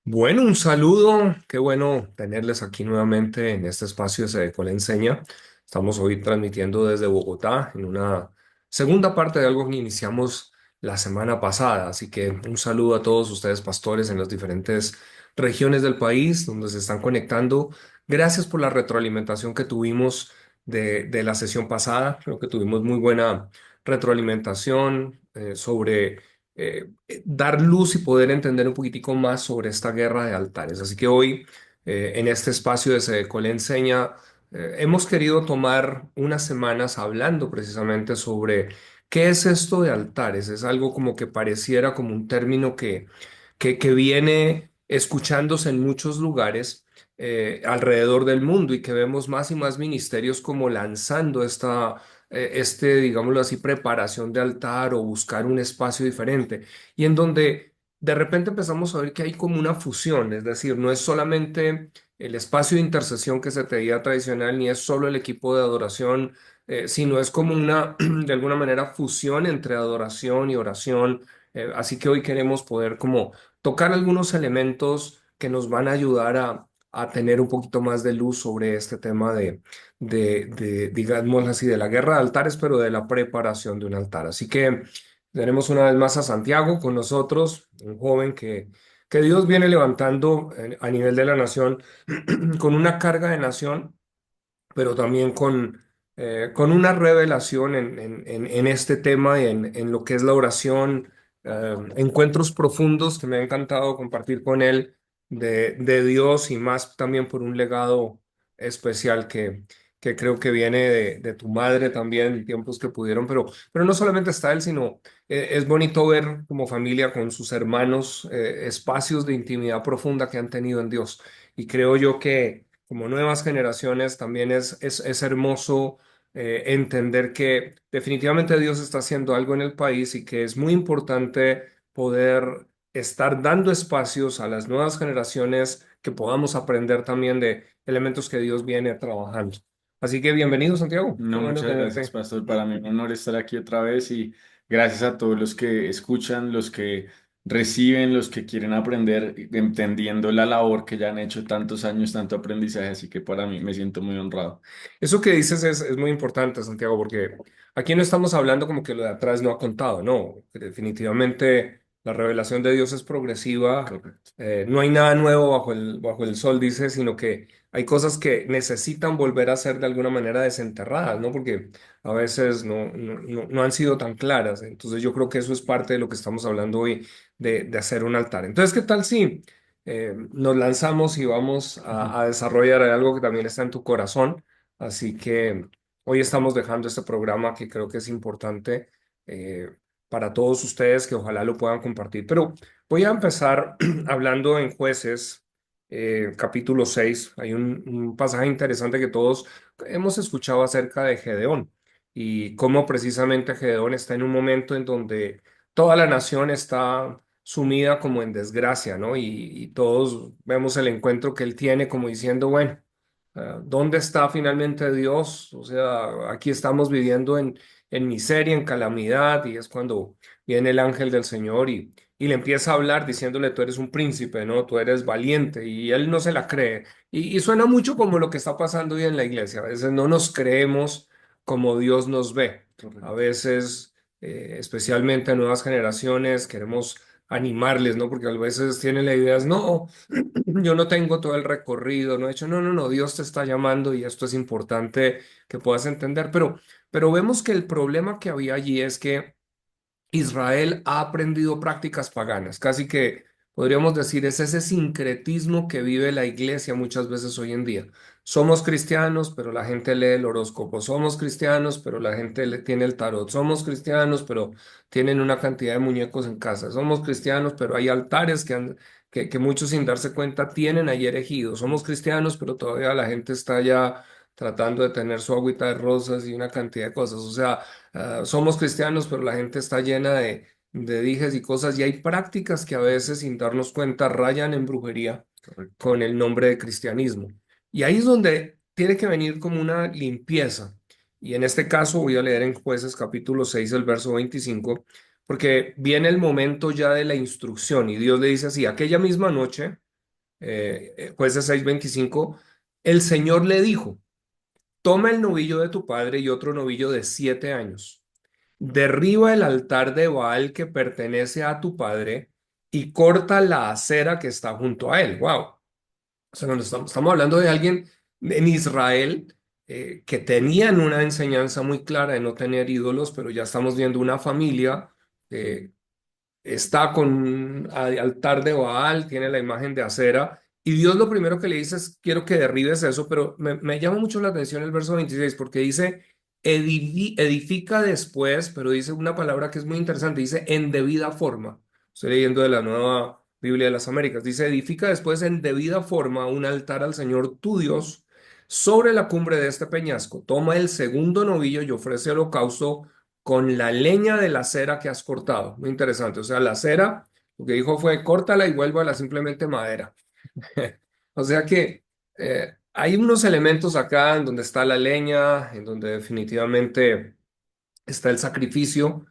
Bueno, un saludo. Qué bueno tenerles aquí nuevamente en este espacio de Sedeco le enseña. Estamos hoy transmitiendo desde Bogotá en una segunda parte de algo que iniciamos la semana pasada. Así que un saludo a todos ustedes, pastores, en las diferentes regiones del país donde se están conectando. Gracias por la retroalimentación que tuvimos de la sesión pasada. Creo que tuvimos muy buena retroalimentación sobre dar luz y poder entender un poquitico más sobre esta guerra de altares. Así que hoy, en este espacio de Sedeco le enseña, hemos querido tomar unas semanas hablando precisamente sobre qué es esto de altares. Es algo como que pareciera como un término que viene escuchándose en muchos lugares alrededor del mundo y que vemos más y más ministerios como lanzando digámoslo así, preparación de altar o buscar un espacio diferente y en donde de repente empezamos a ver que hay como una fusión, es decir, no es solamente el espacio de intercesión que se te veía tradicional, ni es solo el equipo de adoración, sino es como una, de alguna manera, fusión entre adoración y oración. Así que hoy queremos poder como tocar algunos elementos que nos van a ayudar a tener un poquito más de luz sobre este tema digamos así, de la guerra de altares, pero de la preparación de un altar. Así que tenemos una vez más a Santiago con nosotros, un joven que Dios viene levantando a nivel de la nación con una carga de nación, pero también con una revelación en este tema y en lo que es la oración, encuentros profundos que me ha encantado compartir con él de Dios y más también por un legado especial que creo que viene de tu madre también, en tiempos que pudieron, pero no solamente está él, sino es bonito ver como familia con sus hermanos espacios de intimidad profunda que han tenido en Dios. Y creo yo que como nuevas generaciones también es hermoso entender que definitivamente Dios está haciendo algo en el país y que es muy importante poder estar dando espacios a las nuevas generaciones que podamos aprender también de elementos que Dios viene trabajando. Así que bienvenido, Santiago. Qué No, bueno muchas gracias, tenerte. Pastor. Para mí es un honor estar aquí otra vez y gracias a todos los que escuchan, los que reciben, los que quieren aprender, entendiendo la labor que ya han hecho tantos años, tanto aprendizaje. Así que para mí me siento muy honrado. Eso que dices es muy importante, Santiago, porque aquí no estamos hablando como que lo de atrás no ha contado, no, definitivamente la revelación de Dios es progresiva, Correcto. no hay nada nuevo bajo el sol, dice, sino que hay cosas que necesitan volver a ser de alguna manera desenterradas, ¿no? Porque a veces no han sido tan claras, entonces yo creo que eso es parte de lo que estamos hablando hoy, de hacer un altar. Entonces, ¿qué tal si nos lanzamos y vamos Ujú. a desarrollar algo que también está en tu corazón? Así que hoy estamos dejando este programa que creo que es importante para todos ustedes, que ojalá lo puedan compartir. Pero voy a empezar hablando en Jueces, capítulo 6. Hay un pasaje interesante que todos hemos escuchado acerca de Gedeón y cómo precisamente Gedeón está en un momento en donde toda la nación está sumida como en desgracia, ¿no? Y todos vemos el encuentro que él tiene como diciendo, bueno. ¿Dónde está finalmente Dios? O sea, aquí estamos viviendo en miseria, en calamidad, y es cuando viene el ángel del Señor y le empieza a hablar diciéndole, tú eres un príncipe, ¿no? Tú eres valiente, y él no se la cree. Y suena mucho como lo que está pasando hoy en la iglesia. A veces no nos creemos como Dios nos ve. A Correcto. veces, especialmente a nuevas generaciones, queremos animarles, ¿no? Porque a veces tienen la idea, no. Yo no tengo todo el recorrido, no he hecho, no, Dios te está llamando y esto es importante que puedas entender, pero vemos que el problema que había allí es que Israel ha aprendido prácticas paganas, casi que podríamos decir es ese sincretismo que vive la iglesia muchas veces hoy en día. Somos cristianos, pero la gente lee el horóscopo. Somos cristianos, pero la gente tiene el tarot. Somos cristianos, pero tienen una cantidad de muñecos en casa. Somos cristianos, pero hay altares que muchos sin darse cuenta tienen ahí erigidos. Somos cristianos, pero todavía la gente está ya tratando de tener su agüita de rosas y una cantidad de cosas. O sea, somos cristianos, pero la gente está llena de dijes y cosas y hay prácticas que a veces sin darnos cuenta rayan en brujería Correcto. con el nombre de cristianismo. Y ahí es donde tiene que venir como una limpieza. Y en este caso voy a leer en Jueces capítulo 6 el verso 25 porque viene el momento ya de la instrucción y Dios le dice así, aquella misma noche. Jueces 6:25, el Señor le dijo, toma el novillo de tu padre y otro novillo de 7 años. Derriba el altar de Baal que pertenece a tu padre y corta la acera que está junto a él. Wow. O sea, cuando estamos hablando de alguien en Israel que tenían una enseñanza muy clara de no tener ídolos, pero ya estamos viendo una familia eh, está con un altar de Baal, tiene la imagen de acera, y Dios lo primero que le dice es, quiero que derribes eso, pero me llama mucho la atención el verso 26 porque dice, edifica después, pero dice una palabra que es muy interesante, dice en debida forma. Estoy leyendo de la Nueva Biblia de las Américas, dice, edifica después en debida forma un altar al Señor tu Dios sobre la cumbre de este peñasco. Toma el segundo novillo y ofrece holocausto con la leña de la cera que has cortado. Muy interesante. O sea, la cera, lo que dijo fue, córtala y vuélvala simplemente madera. O sea que hay unos elementos acá en donde está la leña, en donde definitivamente está el sacrificio.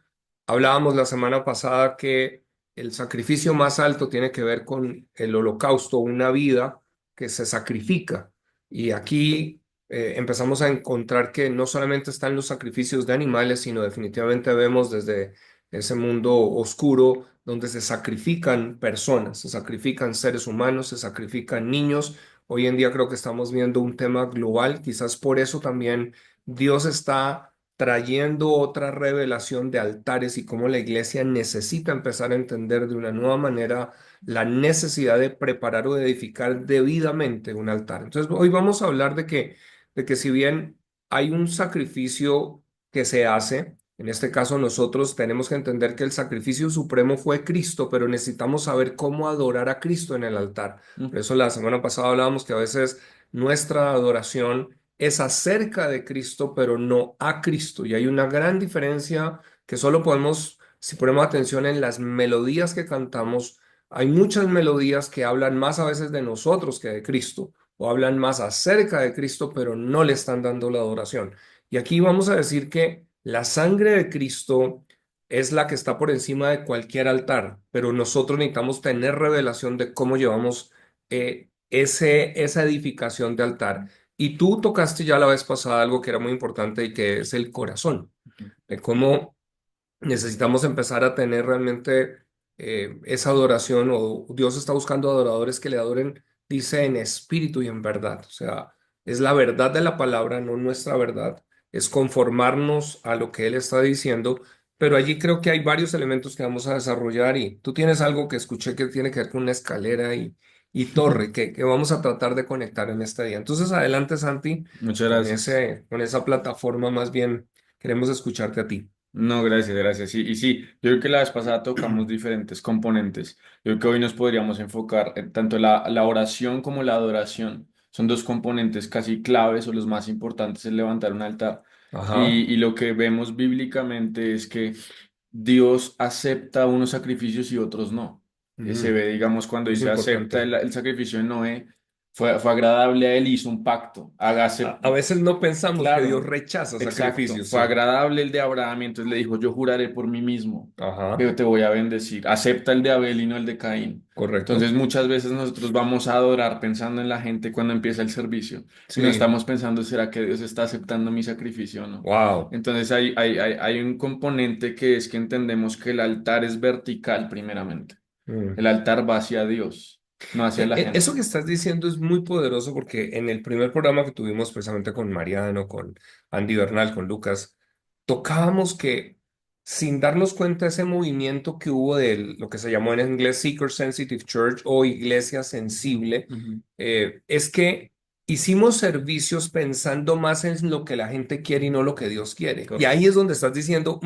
Hablábamos la semana pasada que el sacrificio más alto tiene que ver con el holocausto, una vida que se sacrifica. Y aquí empezamos a encontrar que no solamente están los sacrificios de animales, sino definitivamente vemos desde ese mundo oscuro donde se sacrifican personas, se sacrifican seres humanos, se sacrifican niños. Hoy en día creo que estamos viendo un tema global, quizás por eso también Dios está trayendo otra revelación de altares y cómo la iglesia necesita empezar a entender de una nueva manera la necesidad de preparar o de edificar debidamente un altar. Entonces, hoy vamos a hablar de que si bien hay un sacrificio que se hace, en este caso nosotros tenemos que entender que el sacrificio supremo fue Cristo, pero necesitamos saber cómo adorar a Cristo en el altar. Por Mm. eso la semana pasada hablábamos que a veces nuestra adoración es acerca de Cristo, pero no a Cristo. Y hay una gran diferencia que solo podemos, si ponemos atención en las melodías que cantamos, hay muchas melodías que hablan más a veces de nosotros que de Cristo, o hablan más acerca de Cristo, pero no le están dando la adoración. Y aquí vamos a decir que la sangre de Cristo es la que está por encima de cualquier altar, pero nosotros necesitamos tener revelación de cómo llevamos esa edificación de altar. Y tú tocaste ya la vez pasada algo que era muy importante y que es el corazón, de cómo necesitamos empezar a tener realmente esa adoración o Dios está buscando adoradores que le adoren, dice, en espíritu y en verdad. O sea, es la verdad de la palabra, no nuestra verdad. Es conformarnos a lo que Él está diciendo, pero allí creo que hay varios elementos que vamos a desarrollar y tú tienes algo que escuché que tiene que ver con una escalera y torre que vamos a tratar de conectar en este día. Entonces, adelante, Santi, Muchas gracias. con esa plataforma más bien queremos escucharte a ti. No, gracias, gracias. Sí, y sí, yo creo que la vez pasada tocamos diferentes componentes. Yo creo que hoy nos podríamos enfocar en tanto la oración como la adoración. Son dos componentes casi claves o los más importantes en levantar un altar. Ajá. Y lo que vemos bíblicamente es que Dios acepta unos sacrificios y otros no. Se Ujú. ve, digamos, cuando Es dice acepta importante. el sacrificio de Noé, fue agradable a él, hizo un pacto. Hágase. A veces no pensamos que Dios Claro, rechaza exacto. sacrificios, Fue sí. agradable el de Abraham y entonces le dijo, yo juraré por mí mismo Ajá, que te voy a bendecir. Acepta el de Abel y no el de Caín. Entonces correcto. muchas veces nosotros vamos a adorar pensando en la gente cuando empieza el servicio y no Sí. estamos pensando, ¿será que Dios está aceptando mi sacrificio o no? Wow. Entonces hay un componente que es que entendemos que el altar es vertical primeramente. Mm. El altar va hacia Dios, no hacia la Eso gente. que estás diciendo es muy poderoso porque en el primer programa que tuvimos precisamente con Mariano, con Andy Bernal, con Lucas, tocábamos que sin darnos cuenta ese movimiento que hubo de lo que se llamó en inglés Seeker Sensitive Church o iglesia sensible, Ujú. es que hicimos servicios pensando más en lo que la gente quiere y no lo que Dios quiere. Y ahí es Correcto. donde estás diciendo,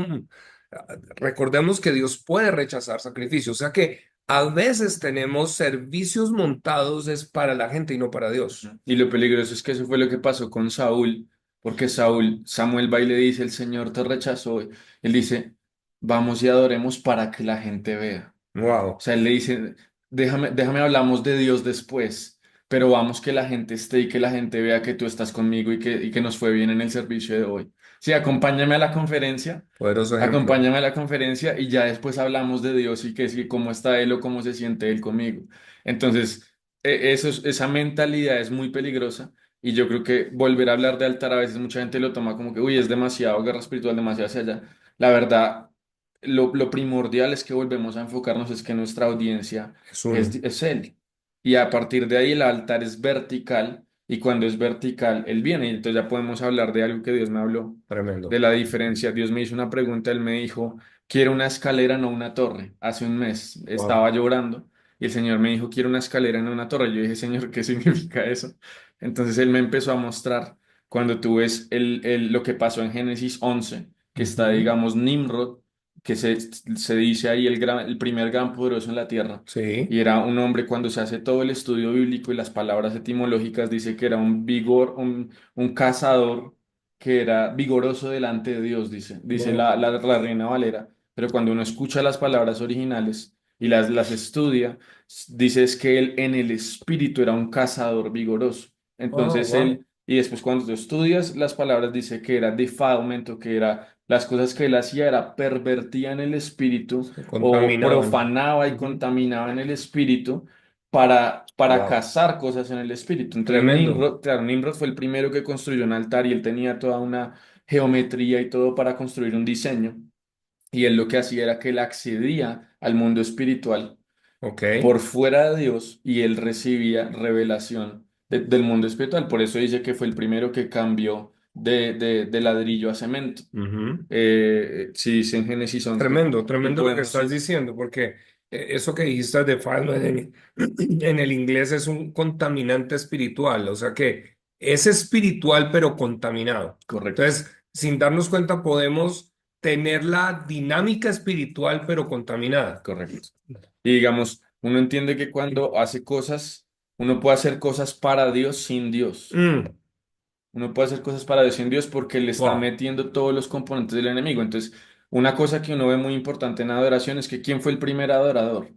recordemos que Dios puede rechazar sacrificios, o sea que a veces tenemos servicios montados es para la gente y no para Dios. Y lo peligroso es que eso fue lo que pasó con Saúl, porque Samuel va y le dice, el Señor te rechazó. Él dice, vamos y adoremos para que la gente vea. O Wow, sea, él le dice, déjame hablamos de Dios después, pero vamos que la gente esté y que la gente vea que tú estás conmigo y que nos fue bien en el servicio de hoy. Sí, acompáñame a la conferencia. poderoso ejemplo. Acompáñame a la conferencia y ya después hablamos de Dios y que si cómo está Él o cómo se siente Él conmigo. Entonces, esa mentalidad es muy peligrosa y yo creo que volver a hablar de altar a veces mucha gente lo toma como que, uy, es demasiado guerra espiritual, demasiado hacia allá. La verdad, lo primordial es que volvemos a enfocarnos, es que nuestra audiencia Es uno. es Él. Y a partir de ahí el altar es vertical y cuando es vertical, Él viene. Y entonces ya podemos hablar de algo que Dios me habló, de Tremendo. la diferencia. Dios me hizo una pregunta, Él me dijo, quiero una escalera, no una torre. Hace un mes Wow. estaba llorando. Y el Señor me dijo, quiero una escalera en una torre. Yo dije, Señor, ¿qué significa eso? Entonces Él me empezó a mostrar, cuando tú ves lo que pasó en Génesis 11 que está, Ujú. digamos, Nimrod, que se dice ahí el primer gran poderoso en la tierra. Sí. Y era un hombre, cuando se hace todo el estudio bíblico y las palabras etimológicas, dice que era un cazador que era vigoroso delante de Dios, dice Wow. la Reina Valera. Pero cuando uno escucha las palabras originales y las estudia, dices que él en el espíritu era un cazador vigoroso. Oh, Entonces wow. él, y después cuando tú estudias las palabras, dice que era defilement, o que era las cosas que él hacía, era pervertía en el espíritu Se o contaminaban. profanaba y Ujú. contaminaba en el espíritu para Wow. cazar cosas en el espíritu. Entonces Tremendo. Nimrod, claro, Nimrod fue el primero que construyó un altar y él tenía toda una geometría y todo para construir un diseño. Y él lo que hacía era que él accedía al mundo espiritual Ok. por fuera de Dios y él recibía revelación del mundo espiritual. Por eso dice que fue el primero que cambió de ladrillo a cemento. Ujú. Sí, dice en Génesis 11. Tremendo, Y tremendo lo que podemos estás ir. diciendo, porque eso que dijiste de defilement en el inglés es un contaminante espiritual, o sea que es espiritual pero contaminado. Correcto, Entonces, sin darnos cuenta, podemos tener la dinámica espiritual pero contaminada. correcto. Y digamos, uno entiende que cuando hace cosas, uno puede hacer cosas para Dios sin Dios. Mm, Uno puede hacer cosas para Dios sin Dios porque le está wow, metiendo todos los componentes del enemigo. Entonces, una cosa que uno ve muy importante en adoración es que ¿quién fue el primer adorador?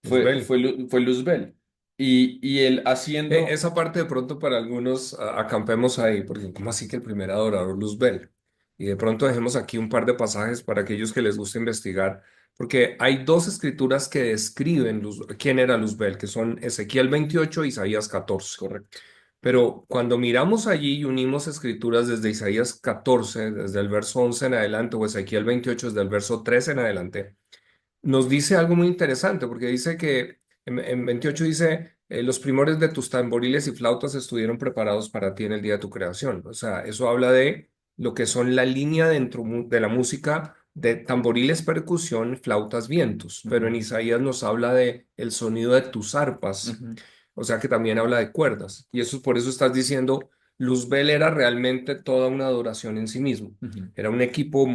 Luzbel. Fue Luzbel. Y él haciendo, Esa parte de pronto para algunos acampemos ahí, porque ¿cómo así que el primer adorador Luzbel? Y de pronto dejemos aquí un par de pasajes para aquellos que les gusta investigar, porque hay dos escrituras que describen quién era Luzbel, que son Ezequiel 28 e Isaías 14. correcto, Pero cuando miramos allí y unimos escrituras desde Isaías 14, desde el verso 11 en adelante, o Ezequiel 28 desde el verso 13 en adelante, nos dice algo muy interesante, porque dice que en 28 dice, los primores de tus tamboriles y flautas estuvieron preparados para ti en el día de tu creación. O sea, eso habla de lo que son la línea dentro de la música de tamboriles, percusión, flautas, vientos. Pero en ujú, Isaías nos habla de el sonido de tus arpas. ujú, O sea que también habla de cuerdas. Y eso por eso estás diciendo, Luzbel era realmente toda una adoración en sí mismo. ujú, Era un equipo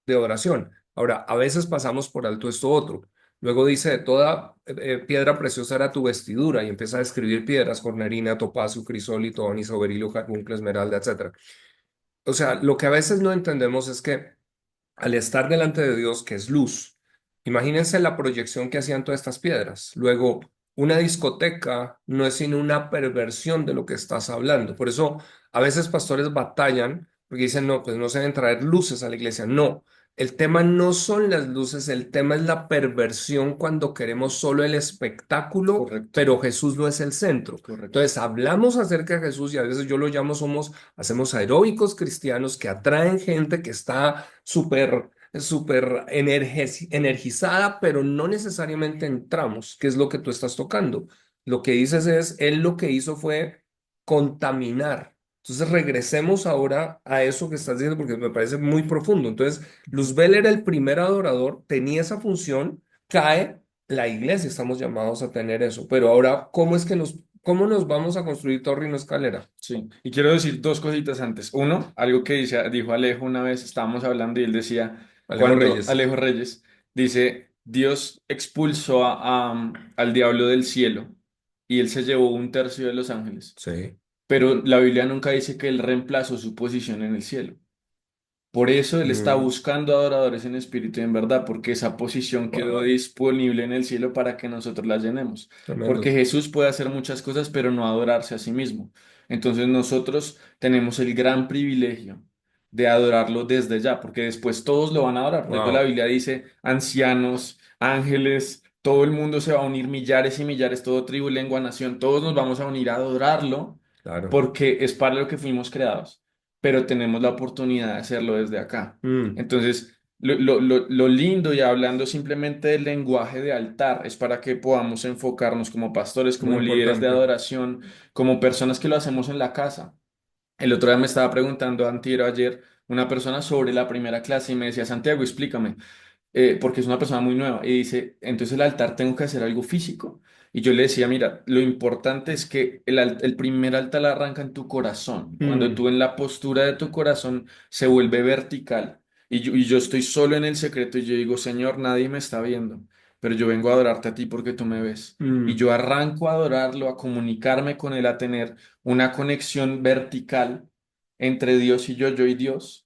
de adoración. Ahora, a veces pasamos por alto esto otro. Luego dice, de toda piedra preciosa era tu vestidura y empieza a describir piedras, cornerina, topacio, crisólito, oniso, berilo, carbuncle, esmeralda, etcétera. O sea, lo que a veces no entendemos es que al estar delante de Dios, que es luz, imagínense la proyección que hacían todas estas piedras. Luego, una discoteca no es sino una perversión de lo que estás hablando. Por eso, a veces pastores batallan porque dicen, no, pues no se deben traer luces a la iglesia. No, el tema no son las luces, el tema es la perversión cuando queremos solo el espectáculo, correcto, pero Jesús no es el centro. correcto. Entonces, hablamos acerca de Jesús y a veces yo lo llamo, hacemos aeróbicos cristianos que atraen gente que está súper energizada, pero no necesariamente entramos, que es lo que tú estás tocando. Lo que dices es, él lo que hizo fue contaminar. Entonces regresemos ahora a eso que estás diciendo porque me parece muy profundo. Entonces, Ujú. Luzbel era el primer adorador, tenía esa función, cae la iglesia, estamos llamados a tener eso. Pero ahora, cómo nos vamos a construir torre y no escalera? Sí, y quiero decir dos cositas antes. Uno, algo que dijo Alejo una vez, estábamos hablando y él decía, Alejo cuando Reyes. Alejo Reyes dice, Dios expulsó al diablo del cielo y él se llevó un tercio de los ángeles, Sí. pero la Biblia nunca dice que él reemplazó su posición en el cielo. Por eso Él está Mm, buscando adoradores en espíritu y en verdad, porque esa posición quedó wow, disponible en el cielo para que nosotros la llenemos. Porque tremendo. Jesús puede hacer muchas cosas, pero no adorarse a sí mismo. Entonces nosotros tenemos el gran privilegio de adorarlo desde ya, porque después todos lo van a adorar. Por eso la Wow. Biblia dice ancianos, ángeles, todo el mundo se va a unir, millares y millares, todo tribu, lengua, nación, todos nos vamos a unir a adorarlo Claro. porque es para lo que fuimos creados, pero tenemos la oportunidad de hacerlo desde acá. Mm, Entonces, lo lindo y hablando simplemente del lenguaje de altar es para que podamos enfocarnos como pastores, muy como líderes de importante. adoración, como personas que lo hacemos en la casa. El otro día me estaba preguntando, antier o ayer, una persona sobre la primera clase y me decía, Santiago, explícame porque es una persona muy nueva y dice, entonces el altar tengo que hacer algo físico. Y yo le decía, mira, lo importante es que el primer altar arranca en tu corazón. Cuando Mm, tú en la postura de tu corazón se vuelve vertical y yo estoy solo en el secreto y yo digo, Señor, nadie me está viendo, pero yo vengo a adorarte a ti porque tú me ves. Y mm, yo arranco a adorarlo, a comunicarme con él, a tener una conexión vertical entre Dios y yo y Dios.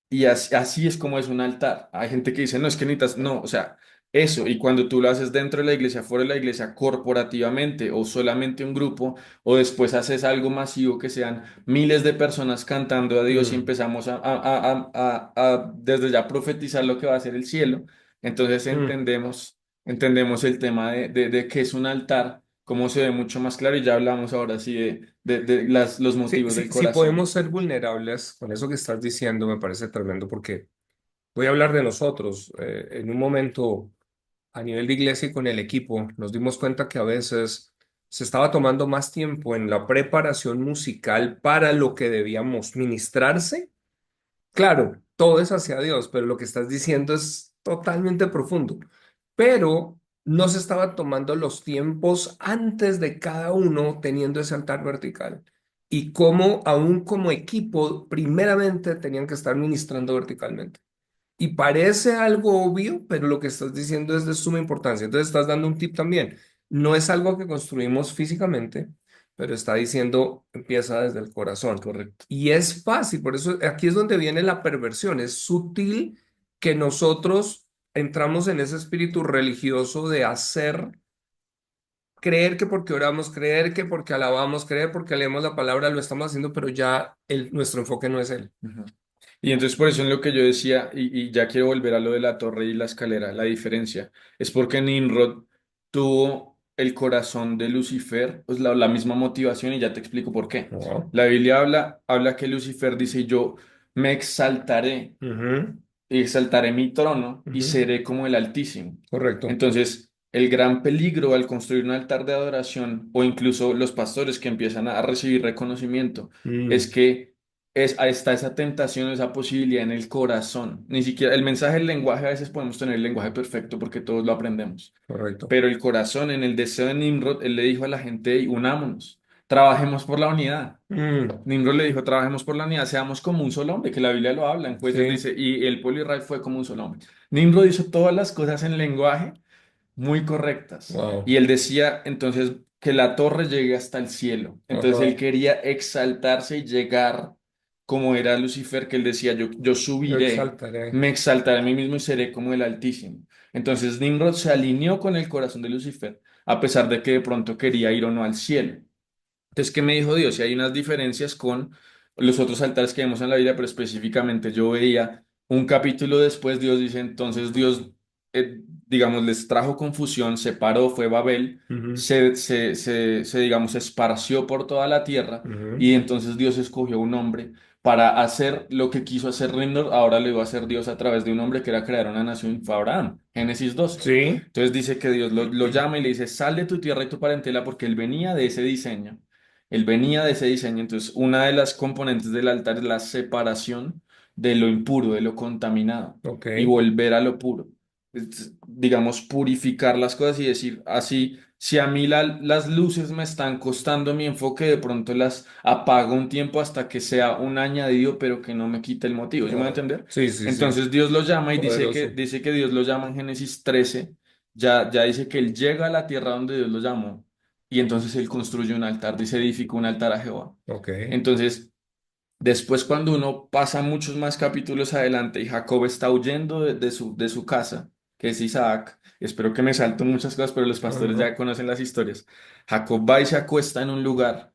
Y así es como es un altar. Hay gente que dice, no, es que necesitas, no, o sea, eso. Y cuando tú lo haces dentro de la iglesia, fuera de la iglesia, corporativamente o solamente un grupo, o después haces algo masivo que sean miles de personas cantando a Dios y mm. empezamos a desde ya profetizar lo que va a ser el cielo, entonces Mm. entendemos el tema de qué es un altar, cómo se ve mucho más claro y ya hablamos ahora sí de los Sí, motivos del sí, sí corazón. podemos ser vulnerables con eso que estás diciendo, me parece tremendo porque voy a hablar de nosotros. En un momento a nivel de iglesia y con el equipo nos dimos cuenta que a veces se estaba tomando más tiempo en la preparación musical para lo que debíamos ministrarse. Claro, todo es hacia Dios, pero lo que estás diciendo es totalmente profundo. Pero no se estaba tomando los tiempos antes de cada uno teniendo ese altar vertical. Y cómo, aún como equipo, primeramente tenían que estar ministrando verticalmente. Y parece algo obvio, pero lo que estás diciendo es de suma importancia. Entonces estás dando un tip también. No es algo que construimos físicamente, pero está diciendo empieza desde el corazón. Correcto. Y es fácil, por eso aquí es donde viene la perversión. Es sutil que nosotros entramos en ese espíritu religioso de hacer, creer que porque oramos, creer que porque alabamos, creer porque leemos la palabra, lo estamos haciendo, pero ya nuestro enfoque no es él. Ujú. Y entonces por eso en lo que yo decía, y ya quiero volver a lo de la torre y la escalera, la diferencia es porque Nimrod tuvo el corazón de Lucifer, pues la misma motivación y ya te explico por qué. ¿No? La Biblia habla que Lucifer dice, yo me exaltaré Ujú, y exaltaré mi trono y ujú. seré como el Altísimo. Correcto. Entonces, el gran peligro al construir un altar de adoración o incluso los pastores que empiezan a recibir reconocimiento es Mm, que está esa tentación, esa posibilidad en el corazón. Ni siquiera el mensaje, el lenguaje, a veces podemos tener el lenguaje perfecto porque todos lo aprendemos, correcto. pero el corazón, en el deseo de Nimrod, él le dijo a la gente, "Ey, unámonos, trabajemos por la unidad". Mm, Nimrod le dijo, trabajemos por la unidad, seamos como un solo hombre, que la Biblia lo habla, en Jueces sí, dice, y el pueblo de Israel fue como un solo hombre. Nimrod hizo todas las cosas en lenguaje muy correctas. wow. Y él decía entonces que la torre llegue hasta el cielo. Entonces él Ajá. quería exaltarse y llegar como era Lucifer, que él decía, yo Yo subiré, exaltaré. me exaltaré a mí mismo y seré como el Altísimo. Entonces Nimrod se alineó con el corazón de Lucifer, a pesar de que de pronto quería ir o no al cielo. Entonces, ¿qué me dijo Dios? Y hay unas diferencias con los otros altares que vemos en la Biblia, pero específicamente yo veía un capítulo después, Dios dice, entonces Dios, digamos, les trajo confusión, separó, fue Babel, Ujú, digamos, se esparció por toda la tierra ujú. y entonces Dios escogió un hombre para hacer lo que quiso hacer Nimrod, ahora lo iba a hacer Dios a través de un hombre que era crear una nación, fue Abraham, Génesis 12. Sí. Entonces dice que Dios lo llama y le dice, sal de tu tierra y tu parentela porque él venía de ese diseño. Él venía de ese diseño. Entonces, una de las componentes del altar es la separación de lo impuro, de lo contaminado, Ok. y volver a lo puro. Digamos, purificar las cosas y decir, así, si a mí las luces me están costando mi enfoque, de pronto las apago un tiempo hasta que sea un añadido, pero que no me quite el motivo. ¿Sí me voy a Wow. entender? Sí, sí, sí. Entonces, Dios lo llama y Poderoso. dice que Dios lo llama en Génesis 13. Ya dice que él llega a la tierra donde Dios lo llamó y entonces él construye un altar, dice, edificó un altar a Jehová. Ok. Entonces, después cuando uno pasa muchos más capítulos adelante y Jacob está huyendo de su casa, que es Isaac, espero que me salto muchas cosas, pero los pastores Ajá. ya conocen las historias. Jacob va y se acuesta en un lugar,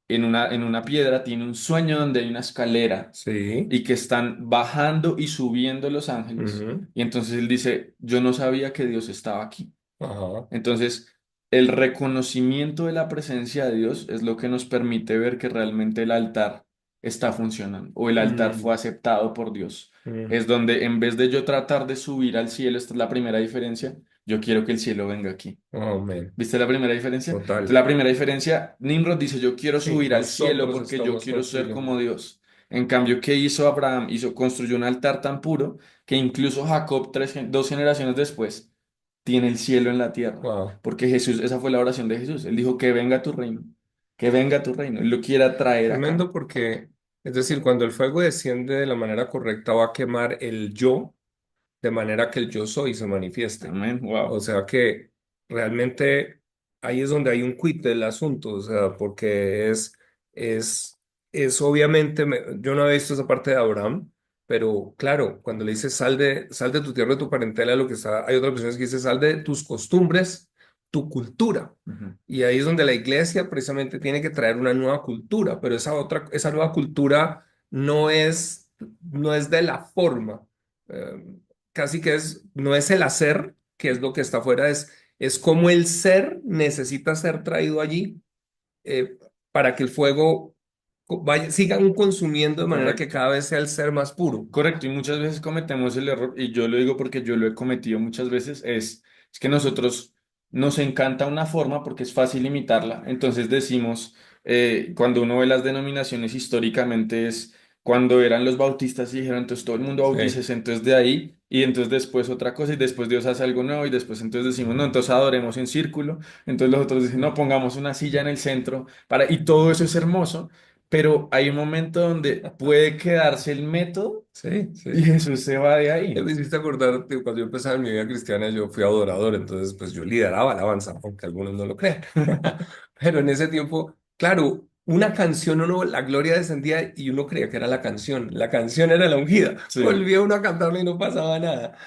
en una piedra, tiene un sueño donde hay una escalera Sí. y que están bajando y subiendo los ángeles. Ujú. Y entonces él dice, yo no sabía que Dios estaba aquí. Ajá. Entonces, el reconocimiento de la presencia de Dios es lo que nos permite ver que realmente el altar está funcionando o el altar fue Mm, aceptado por Dios. mm. Es donde en vez de yo tratar de subir al cielo, esta es la primera diferencia, yo quiero que el cielo venga aquí. Amén. ¿Viste la primera diferencia? Entonces, Total. la primera diferencia, Nimrod dice, yo quiero Sí, subir al cielo nosotros porque yo estamos quiero ser construyendo. como Dios. En cambio, ¿qué hizo Abraham? Construyó un altar tan puro que incluso Jacob, dos generaciones después, tiene el cielo en la tierra. Wow. Porque Jesús, esa fue la oración de Jesús. Él dijo, que venga tu reino, que venga tu reino. Él lo quiere traer acá. Tremendo porque, es decir, cuando el fuego desciende de la manera correcta, va a quemar el yo de manera que el yo soy se manifieste. Amén, O wow. sea que realmente ahí es donde hay un quid del asunto, o sea, porque es, es obviamente, yo no había visto esa parte de Abraham, pero claro, cuando le dice sal de tu tierra, de tu parentela, lo que está, hay otras versiones que dice sal de tus costumbres, tu cultura. Ujú. Y ahí es donde la iglesia precisamente tiene que traer una nueva cultura, pero esa nueva cultura no es de la forma. Casi que no es el hacer, que es lo que está afuera, es cómo el ser necesita ser traído allí eh, para que el fuego siga consumiendo de manera que Correcto. cada vez sea el ser más puro. Correcto, y muchas veces cometemos el error, y yo lo digo porque yo lo he cometido muchas veces, es que nosotros nos encanta una forma porque es fácil imitarla. Entonces decimos, cuando uno ve las denominaciones históricamente es cuando eran los bautistas y dijeron, entonces todo el mundo Sí. bautícese, entonces de ahí, y entonces después otra cosa, y después Dios hace algo nuevo, y después entonces decimos, no, entonces adoremos en círculo, entonces los otros dicen, no, pongamos una silla en el centro, y todo eso es hermoso, pero hay un momento donde puede quedarse el método Sí, y sí. Jesús se va de ahí. Me hiciste acordar de cuando yo empezaba en mi vida cristiana, yo fui adorador, entonces pues yo lideraba alabanza, aunque algunos no lo crean. Pero en ese tiempo, claro, una canción, uno, la gloria descendía y uno creía que era la canción era la ungida, Sí. volvía uno a cantarla y no pasaba nada.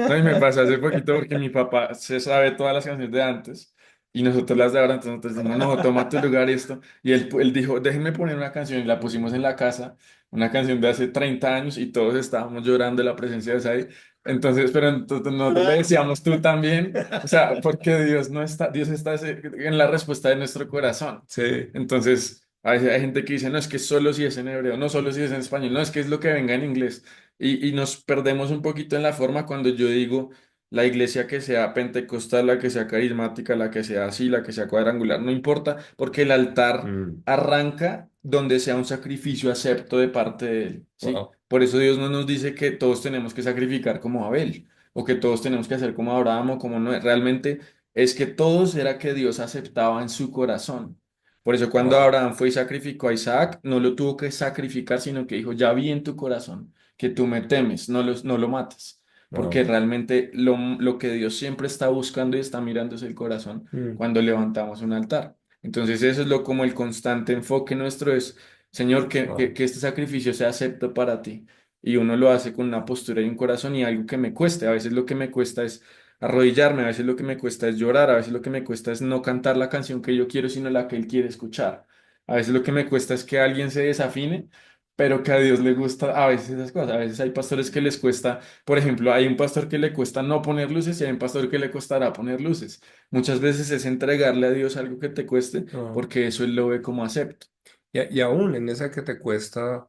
No, y me pasó hace poquito porque mi papá se sabe todas las canciones de antes y nosotros las de ahora, entonces nosotros decimos, no, toma tu lugar y esto. Y él dijo, déjenme poner una canción y la pusimos en la casa, una canción de hace 30 años y todos estábamos llorando de la presencia de Sai. Entonces, pero entonces nosotros le decíamos tú también, o sea, porque Dios no está, Dios está en la respuesta de nuestro corazón. Sí. Entonces, a veces hay gente que dice, no, es que solo si es en hebreo, no solo si es en español, no, es que es lo que venga en inglés. Y nos perdemos un poquito en la forma cuando yo digo la iglesia que sea pentecostal, la que sea carismática, la que sea así, la que sea cuadrangular, no importa, porque el altar Mm, arranca donde sea un sacrificio acepto de parte de él, ¿sí? wow, Por eso Dios no nos dice que todos tenemos que sacrificar como Abel o que todos tenemos que hacer como Abraham o como Noé. Realmente es que todos era que Dios aceptaba en su corazón. Por eso cuando wow, Abraham fue y sacrificó a Isaac, no lo tuvo que sacrificar, sino que dijo, ya vi en tu corazón que tú me temes, no lo mates, porque wow. realmente lo que Dios siempre está buscando y está mirando es el corazón Mm, cuando levantamos un altar. Entonces eso es lo como el constante enfoque nuestro es, Señor, wow. que este sacrificio sea acepto para ti. Y uno lo hace con una postura y un corazón y algo que me cueste. A veces lo que me cuesta es arrodillarme, a veces lo que me cuesta es llorar, a veces lo que me cuesta es no cantar la canción que yo quiero, sino la que él quiere escuchar. A veces lo que me cuesta es que alguien se desafine, pero que a Dios le gusta a veces esas cosas. A veces hay pastores que les cuesta, por ejemplo, hay un pastor que le cuesta no poner luces y hay un pastor que le costará poner luces. Muchas veces es entregarle a Dios algo que te cueste, Ah. porque eso él lo ve como acepto. Y aún en esa que te cuesta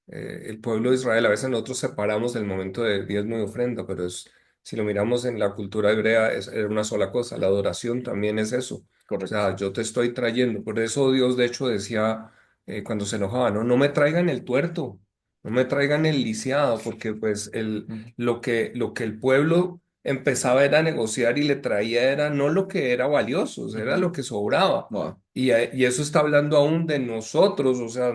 el pueblo de Israel, a veces nosotros separamos el momento de diezmo y ofrenda, pero si lo miramos en la cultura hebrea, era una sola cosa. La adoración también es eso. O Correcto. sea, yo te estoy trayendo. Por eso Dios, de hecho, decía cuando se enojaba, no, no me traigan el tuerto, no me traigan el lisiado, porque pues Ujú, lo que el pueblo empezaba era a negociar y le traía era no lo que era valioso, o sea, era ujú. lo que sobraba. Wow. Y eso está hablando aún de nosotros, o sea,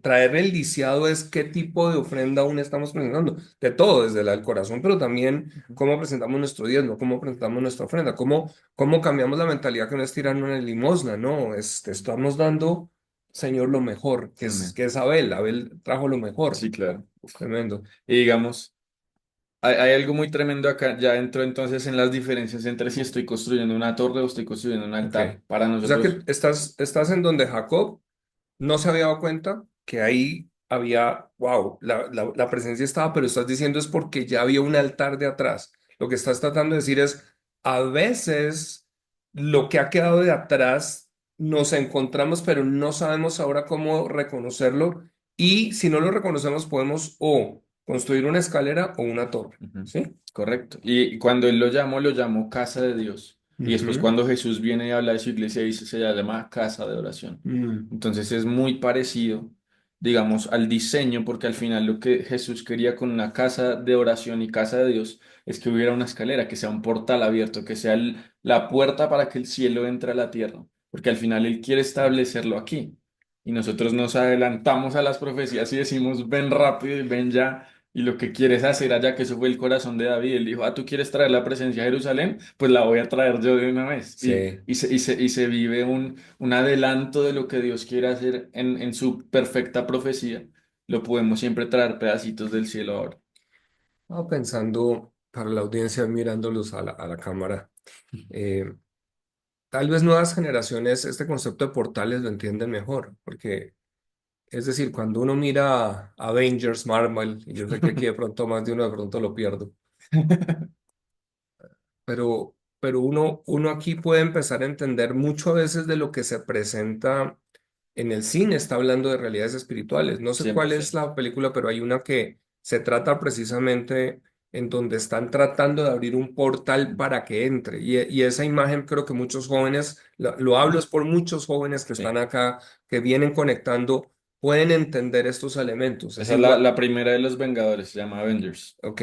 traer el lisiado es qué tipo de ofrenda aún estamos presentando, de todo, desde la del corazón, pero también Ujú. cómo presentamos nuestro diezmo, cómo presentamos nuestra ofrenda, cómo cambiamos la mentalidad que no es tirarnos en limosna, no, te estamos dando, Señor, lo mejor, Amén. que es Abel, Abel trajo lo mejor, Sí, claro. Uf. tremendo. Y digamos, hay algo muy tremendo acá. Ya entro entonces en las diferencias entre si estoy construyendo una torre o estoy construyendo un Ok. altar. Para O sea que nosotros, estás en donde Jacob no se había dado cuenta que ahí había, wow, la presencia estaba, pero estás diciendo es porque ya había un altar de atrás. Lo que estás tratando de decir es, a veces lo que ha quedado de atrás nos encontramos, pero no sabemos ahora cómo reconocerlo. Y si no lo reconocemos, podemos o construir una escalera o una torre. Ujú. ¿Sí? Correcto. Y cuando él lo llamó casa de Dios. Y después Ujú. cuando Jesús viene y habla de su iglesia, dice, se llama casa de oración. Mm. Entonces es muy parecido, digamos, al diseño, porque al final lo que Jesús quería con una casa de oración y casa de Dios es que hubiera una escalera, que sea un portal abierto, que sea la puerta para que el cielo entre a la tierra, porque al final Él quiere establecerlo aquí. Y nosotros nos adelantamos a las profecías y decimos, ven rápido y ven ya. Y lo que quieres hacer allá, que eso fue el corazón de David, él dijo, ¿tú quieres traer la presencia a Jerusalén? Pues la voy a traer yo de una vez. Sí. Y se vive un adelanto de lo que Dios quiere hacer en su perfecta profecía. Lo podemos siempre traer pedacitos del cielo ahora. Estaba pensando para la audiencia mirándolos a la cámara. eh, Tal vez nuevas generaciones este concepto de portales lo entienden mejor, porque es decir, cuando uno mira Avengers, Marvel, y yo sé que aquí de pronto más de uno de pronto lo pierdo, pero uno aquí puede empezar a entender mucho a veces de lo que se presenta en el cine, está hablando de realidades espirituales. No sé cuál es 100%. la película, pero hay una que se trata precisamente en donde están tratando de abrir un portal para que entre. Y esa imagen creo que muchos jóvenes, lo hablo es por muchos jóvenes que están Sí. acá, que vienen conectando, pueden entender estos elementos. Es Esa es igual. la primera de los Vengadores, se llama Avengers. ¿Ok?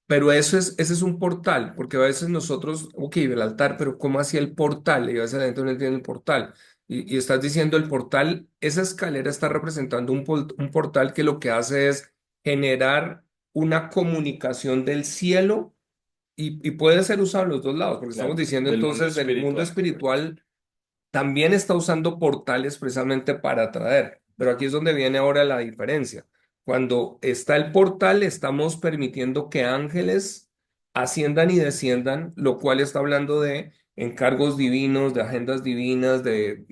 Pero ese es un portal, porque a veces nosotros, ok, el altar, pero ¿cómo hacía el portal? Y a veces la gente no entiende el portal. Y estás diciendo el portal, esa escalera está representando un portal que lo que hace es generar una comunicación del cielo y puede ser usado en los dos lados, porque estamos Claro, diciendo del mundo entonces el mundo espiritual. espiritual también está usando portales precisamente para atraer, pero aquí es donde viene ahora la diferencia. Cuando está el portal, estamos permitiendo que ángeles asciendan y desciendan, lo cual está hablando de encargos divinos, de agendas divinas, de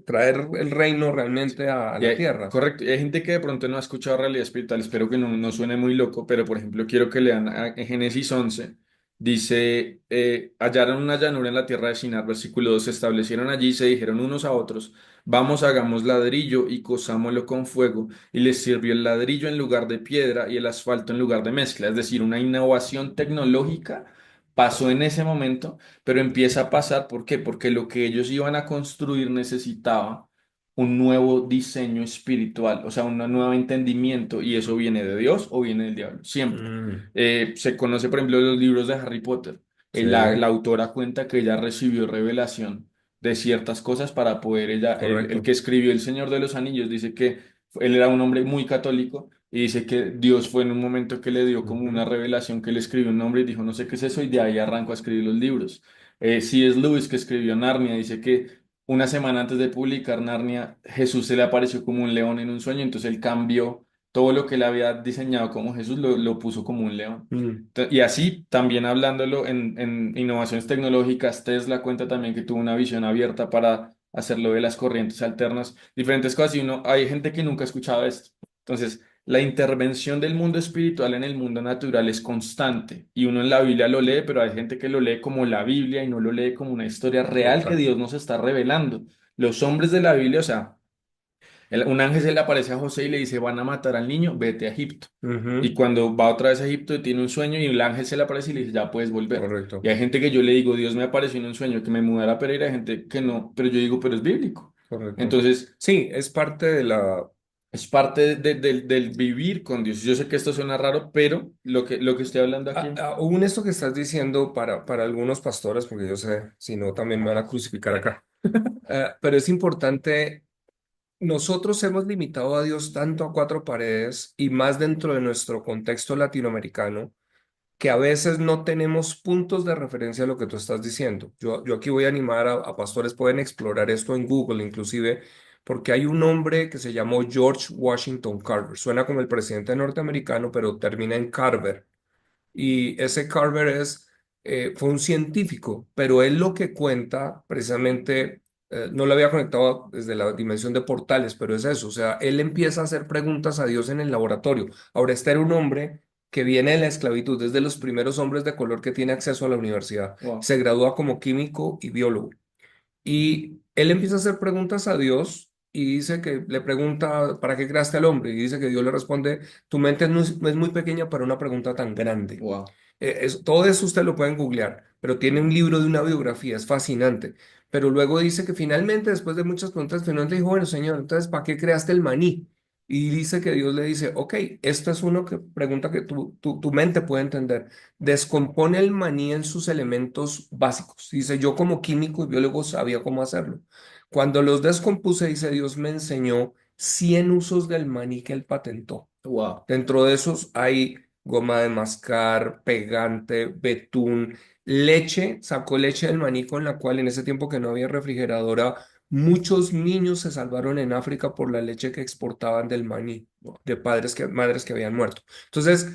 traer el reino realmente a la tierra. Correcto, y hay gente que de pronto no ha escuchado realidad espiritual, espero que no suene muy loco, pero por ejemplo quiero que lean en Génesis 11, dice, hallaron una llanura en la tierra de Shinar, versículo 2, se establecieron allí y se dijeron unos a otros, vamos, hagamos ladrillo y cosámoslo con fuego, y les sirvió el ladrillo en lugar de piedra y el asfalto en lugar de mezcla, es decir, una innovación tecnológica pasó en ese momento, pero empieza a pasar, ¿por qué? Porque lo que ellos iban a construir necesitaba un nuevo diseño espiritual, o sea, un nuevo entendimiento, y eso viene de Dios o viene del diablo, siempre. Mm, Se conoce, por ejemplo, los libros de Harry Potter. sí, La autora cuenta que ella recibió revelación de ciertas cosas para poder ella, el correcto. que escribió El Señor de los Anillos, dice que él era un hombre muy católico y dice que Dios fue en un momento que le dio como una Ujú, revelación que le escribió un nombre y dijo, no sé qué es eso, y de ahí arrancó a escribir los libros. C.S. Lewis, que escribió Narnia, dice que una semana antes de publicar Narnia, Jesús se le apareció como un león en un sueño, entonces él cambió todo lo que él había diseñado como Jesús, lo puso como un león. mm, Y así, también hablándolo en innovaciones tecnológicas, Tesla cuenta también que tuvo una visión abierta para hacerlo de las corrientes alternas, diferentes cosas, y uno, hay gente que nunca ha escuchado esto. Entonces, la intervención del mundo espiritual en el mundo natural es constante y uno en la Biblia lo lee, pero hay gente que lo lee como la Biblia y no lo lee como una historia real que exacto. Dios nos está revelando. Los hombres de la Biblia, o sea, un ángel se le aparece a José y le dice, van a matar al niño, vete a Egipto. Y Ujú, cuando va otra vez a Egipto tiene un sueño y el ángel se le aparece y le dice, ya puedes volver. Y correcto, hay gente que yo le digo, Dios me apareció en un sueño que me mudara a Pereira, hay gente que no, pero yo digo, pero es bíblico. correcto. Entonces, Sí, es parte de la. es parte del vivir con Dios. Yo sé que esto suena raro, pero lo que estoy hablando aquí, Aún esto que estás diciendo para algunos pastores, porque yo sé, si no, también me van a crucificar acá. Pero es importante, nosotros hemos limitado a Dios tanto a cuatro paredes y más dentro de nuestro contexto latinoamericano, que a veces no tenemos puntos de referencia a lo que tú estás diciendo. Yo aquí voy a animar a pastores, pueden explorar esto en Google inclusive, porque hay un hombre que se llamó George Washington Carver. Suena como el presidente norteamericano, pero termina en Carver. Y ese Carver fue un científico, pero él lo que cuenta precisamente, no lo había conectado desde la dimensión de portales, pero es eso, o sea, él empieza a hacer preguntas a Dios en el laboratorio. Ahora, este era un hombre que viene de la esclavitud, es de los primeros hombres de color que tiene acceso a la universidad. Wow. Se gradúa como químico y biólogo. Y él empieza a hacer preguntas a Dios y dice que le pregunta, ¿para qué creaste al hombre? Y dice que Dios le responde, tu mente es muy pequeña para una pregunta tan grande. Wow. Todo eso usted lo pueden googlear, pero tiene un libro de una biografía, es fascinante. Pero luego dice que finalmente, después de muchas preguntas, finalmente dijo, bueno, Señor, entonces, ¿para qué creaste el maní? Y dice que Dios le dice, ok, esta es una pregunta que tu mente puede entender. Descompone el maní en sus elementos básicos. Dice, yo como químico y biólogo sabía cómo hacerlo. Cuando los descompuse, dice, Dios me enseñó 100 usos del maní que él patentó. Wow. Dentro de esos hay goma de mascar, pegante, betún, leche, sacó leche del maní con la cual en ese tiempo que no había refrigeradora, muchos niños se salvaron en África por la leche que exportaban del maní, de madres que habían muerto. Entonces,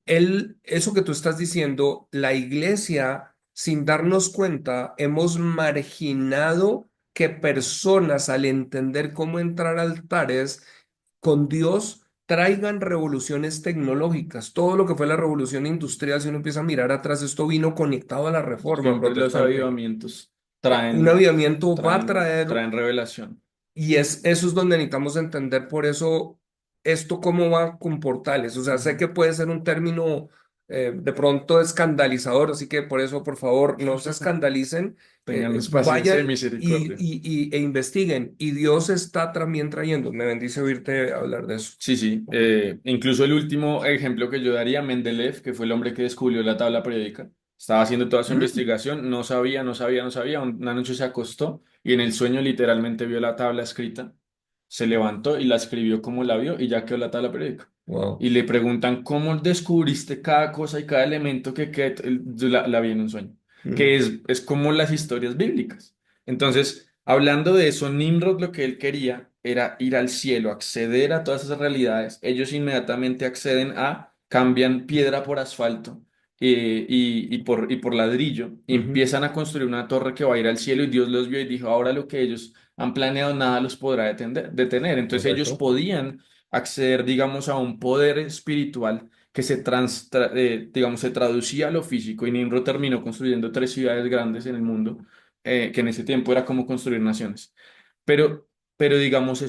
eso que tú estás diciendo, la iglesia, sin darnos cuenta, hemos marginado que personas al entender cómo entrar a altares con Dios traigan revoluciones tecnológicas. Todo lo que fue la revolución industrial, si uno empieza a mirar atrás, esto vino conectado a la reforma Siempre los protestante. avivamientos Un traen, avivamiento va a traen, traer traen revelación. y eso es donde necesitamos entender, por eso, esto cómo va con portales. O sea, sé Ujú. que puede ser un término de pronto escandalizador, así que por eso, por favor, no se escandalicen, Téngannos paciencia y vayan misericordia. e investiguen. Y Dios está también trayendo. Me bendice oírte hablar de eso. Sí, sí. Incluso el último ejemplo que yo daría, Mendeleev, que fue el hombre que descubrió la tabla periódica, estaba haciendo toda su Mm, investigación, no sabía, no sabía, no sabía. Una noche se acostó y en el sueño literalmente vio la tabla escrita, se levantó y la escribió como la vio y ya quedó la tabla periódica. wow. Y le preguntan, ¿cómo descubriste cada cosa y cada elemento yo la vi en un sueño? Que Mm, es como las historias bíblicas. Entonces, hablando de eso, Nimrod lo que él quería era ir al cielo, acceder a todas esas realidades. Ellos inmediatamente acceden cambian piedra por asfalto y por ladrillo, y ujú, empiezan a construir una torre que va a ir al cielo y Dios los vio y dijo, ahora lo que ellos han planeado nada los podrá detener. Entonces ellos correcto. podían acceder, digamos, a un poder espiritual que digamos, se traducía a lo físico y Nimrod terminó construyendo tres ciudades grandes en el mundo, que en ese tiempo era como construir naciones. Pero, pero digamos,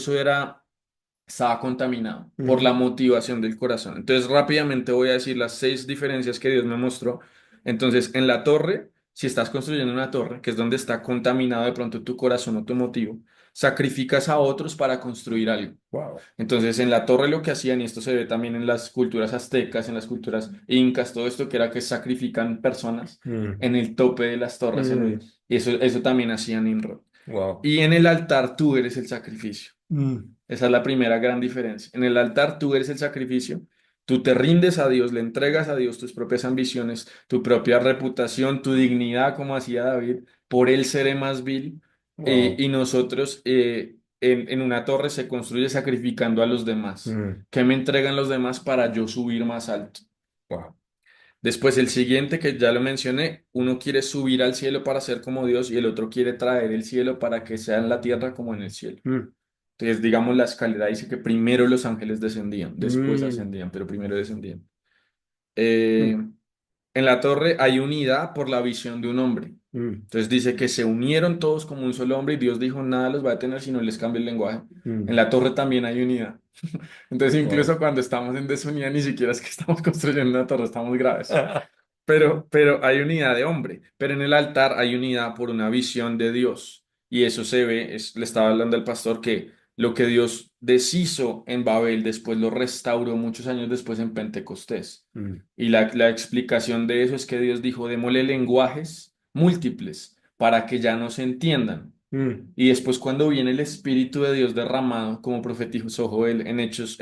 estaba contaminado por la Ujú, motivación del corazón. Entonces, rápidamente voy a decir las seis diferencias que Dios me mostró. Entonces, en la torre, si estás construyendo una torre, que es donde está contaminado de pronto tu corazón o tu motivo, sacrificas a otros para construir algo. wow. Entonces, en la torre lo que hacían, y esto se ve también en las culturas aztecas, en las culturas incas, todo esto que era que sacrifican personas Mm, en el tope de las torres, mm, y eso también hacían Nimrod. wow. Y en el altar tú eres el sacrificio. Mm, Esa es la primera gran diferencia. En el altar tú eres el sacrificio, tú te rindes a Dios, le entregas a Dios tus propias ambiciones, tu propia reputación, tu dignidad, como hacía David, por él seré más vil. wow. Y nosotros en una torre se construye sacrificando a los demás. Mm, ¿Qué me entregan los demás para yo subir más alto? wow. Después el siguiente que ya lo mencioné, uno quiere subir al cielo para ser como Dios y el otro quiere traer el cielo para que sea en la tierra como en el cielo. Mm, Entonces, digamos, la escalera dice que primero los ángeles descendían, después mm, ascendían, pero primero descendían. Eh, mm, en la torre hay unidad por la visión de un hombre. mm, Entonces dice que se unieron todos como un solo hombre y Dios dijo, nada los va a detener si no les cambia el lenguaje. En mm, la torre también hay unidad. Entonces, wow. incluso cuando estamos en desunidad, ni siquiera es que estamos construyendo una torre, estamos graves. Pero hay unidad de hombre, pero en el altar hay unidad por una visión de Dios. Y eso se ve, le estaba hablando al pastor que lo que Dios deshizo en Babel, después lo restauró muchos años después en Pentecostés. Mm, Y la explicación de eso es que Dios dijo, démosle lenguajes múltiples para que ya no se entiendan. mm, Y después cuando viene el Espíritu de Dios derramado, como profetizó Joel en Hechos,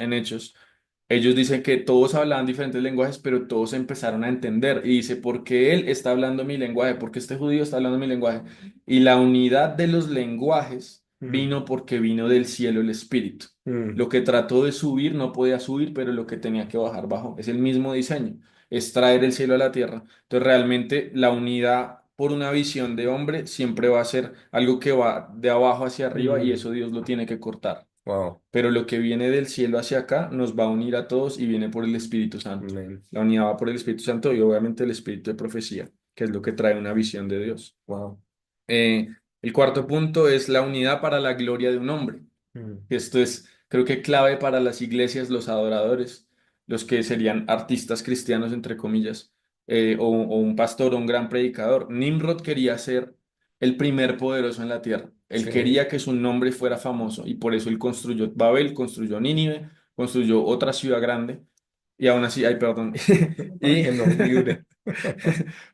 ellos dicen que todos hablaban diferentes lenguajes, pero todos empezaron a entender. Y dice, ¿por qué él está hablando mi lenguaje? ¿Por qué este judío está hablando mi lenguaje? Y la unidad de los lenguajes mm, vino porque vino del cielo el Espíritu. mm, Lo que trató de subir no podía subir, pero lo que tenía que bajar bajó. Es el mismo diseño, es traer el cielo a la tierra. Entonces realmente la unidad por una visión de hombre siempre va a ser algo que va de abajo hacia arriba y mm. eso Dios lo tiene que cortar. Wow. Pero lo que viene del cielo hacia acá nos va a unir a todos y viene por el Espíritu Santo. Amén. La unidad va por el Espíritu Santo y obviamente el Espíritu de profecía, que es lo que trae una visión de Dios. Wow. Eh, el cuarto punto es la unidad para la gloria de un hombre. Mm. Esto es, creo que clave para las iglesias, los adoradores, los que serían artistas cristianos, entre comillas, o un pastor o un gran predicador. Nimrod quería ser el primer poderoso en la tierra. Él Sí. quería que su nombre fuera famoso y por eso él construyó Babel, construyó Nínive, construyó otra ciudad grande y aún así, ay, perdón, Para y que nos libre.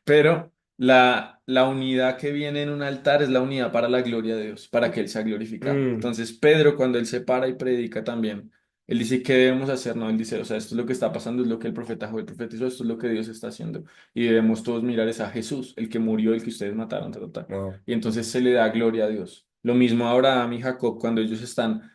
pero la unidad que viene en un altar es la unidad para la gloria de Dios, para que Él sea glorificado. Mm. Entonces, Pedro, cuando él se para y predica también, él dice, ¿qué debemos hacer? No, él dice, o sea, esto es lo que está pasando, es lo que el profeta Joel profetizó, esto es lo que Dios está haciendo. Y debemos todos mirar es a Jesús, el que murió, el que ustedes mataron, ta, ta, ta. Wow. Y entonces se le da gloria a Dios. Lo mismo a Abraham y Jacob, cuando ellos están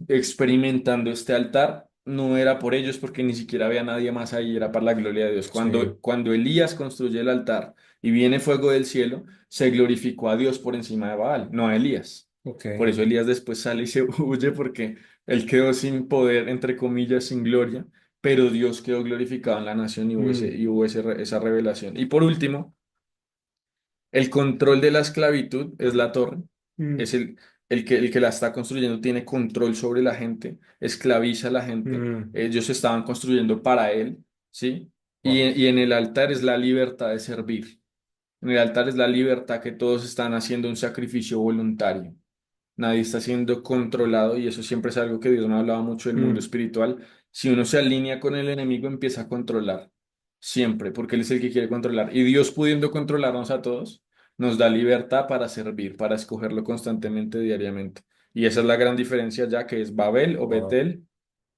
experimentando este altar, no era por ellos porque ni siquiera había nadie más ahí, era para la gloria de Dios. Sí. Cuando Elías construye el altar y viene fuego del cielo, se glorificó a Dios por encima de Baal, no a Elías. Ok. Por eso Elías después sale y se huye porque él quedó sin poder, entre comillas, sin gloria, pero Dios quedó glorificado en la nación y hubo, Mm. esa revelación. Y por último, el control de la esclavitud es la torre. Mm. Es el que la está construyendo tiene control sobre la gente, esclaviza a la gente. Mm. Ellos estaban construyendo para él, ¿sí? Wow. Y en el altar es la libertad de servir. En el altar es la libertad que todos están haciendo un sacrificio voluntario. Nadie está siendo controlado y eso siempre es algo que Dios me ha hablado mucho del mundo Mm. espiritual. Si uno se alinea con el enemigo, empieza a controlar. Siempre, porque Él es el que quiere controlar. Y Dios pudiendo controlarnos a todos, nos da libertad para servir, para escogerlo constantemente, diariamente. Y esa es la gran diferencia ya que es Babel o Wow. Betel.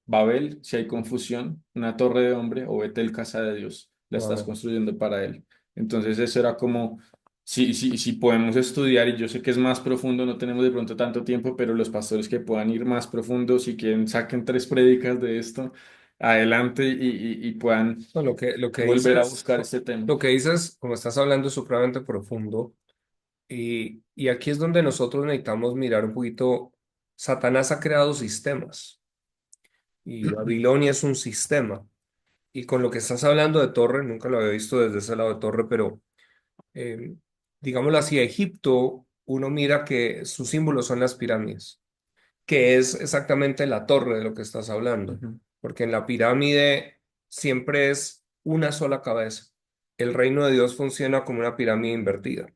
Babel, si hay confusión, una torre de hombre, o Betel, casa de Dios, la estás Wow. construyendo para Él. Entonces eso era como, si podemos estudiar, y yo sé que es más profundo, no tenemos de pronto tanto tiempo, pero los pastores que puedan ir más profundo, si quieren, saquen tres prédicas de esto, adelante y puedan No, lo que volver a dices, buscar este tema. lo que dices, como estás hablando, es supremamente profundo. Y aquí es donde nosotros necesitamos mirar un poquito. Satanás ha creado sistemas y Babilonia es un sistema. Y con lo que estás hablando de torre, nunca lo había visto desde ese lado de torre, pero eh, digámoslo así, Egipto, uno mira que sus símbolos son las pirámides, que es exactamente la torre de lo que estás hablando, Ujú, porque en la pirámide siempre es una sola cabeza. El reino de Dios funciona como una pirámide invertida,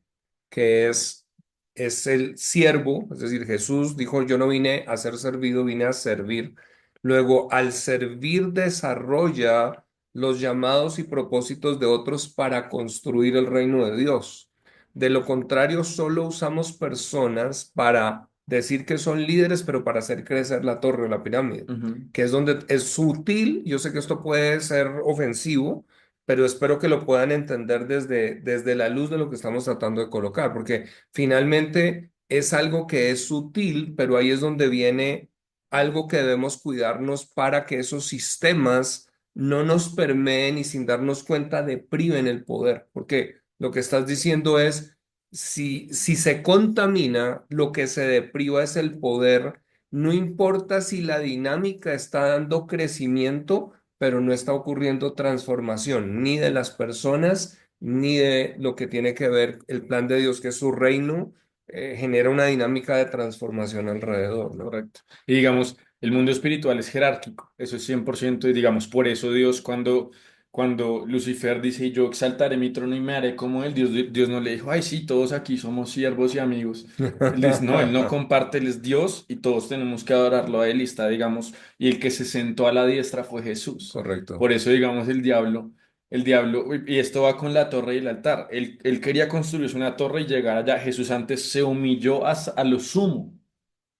que es el siervo, es decir, Jesús dijo, yo no vine a ser servido, vine a servir. Luego, al servir desarrolla los llamados y propósitos de otros para construir el reino de Dios. De lo contrario, solo usamos personas para decir que son líderes, pero para hacer crecer la torre o la pirámide, ujú. que es donde es sutil. Yo sé que esto puede ser ofensivo, pero espero que lo puedan entender desde la luz de lo que estamos tratando de colocar, porque finalmente es algo que es sutil, pero ahí es donde viene algo que debemos cuidarnos para que esos sistemas no nos permeen y sin darnos cuenta depriven el poder, porque lo que estás diciendo es, si se contamina, lo que se depriva es el poder, no importa si la dinámica está dando crecimiento, pero no está ocurriendo transformación ni de las personas, ni de lo que tiene que ver el plan de Dios, que es su reino, genera una dinámica de transformación alrededor, ¿no? Correcto. Y digamos, el mundo espiritual es jerárquico, eso es 100%, y digamos, por eso Dios cuando Lucifer dice, yo exaltaré mi trono y me haré como él, Dios no le dijo, ay, sí, todos aquí somos siervos y amigos. Él dice, no, él no comparte, él es Dios y todos tenemos que adorarlo a él y está, digamos, y el que se sentó a la diestra fue Jesús. Correcto. Por eso, digamos, el diablo, y esto va con la torre y el altar, él quería construirse una torre y llegar allá, Jesús antes se humilló a lo sumo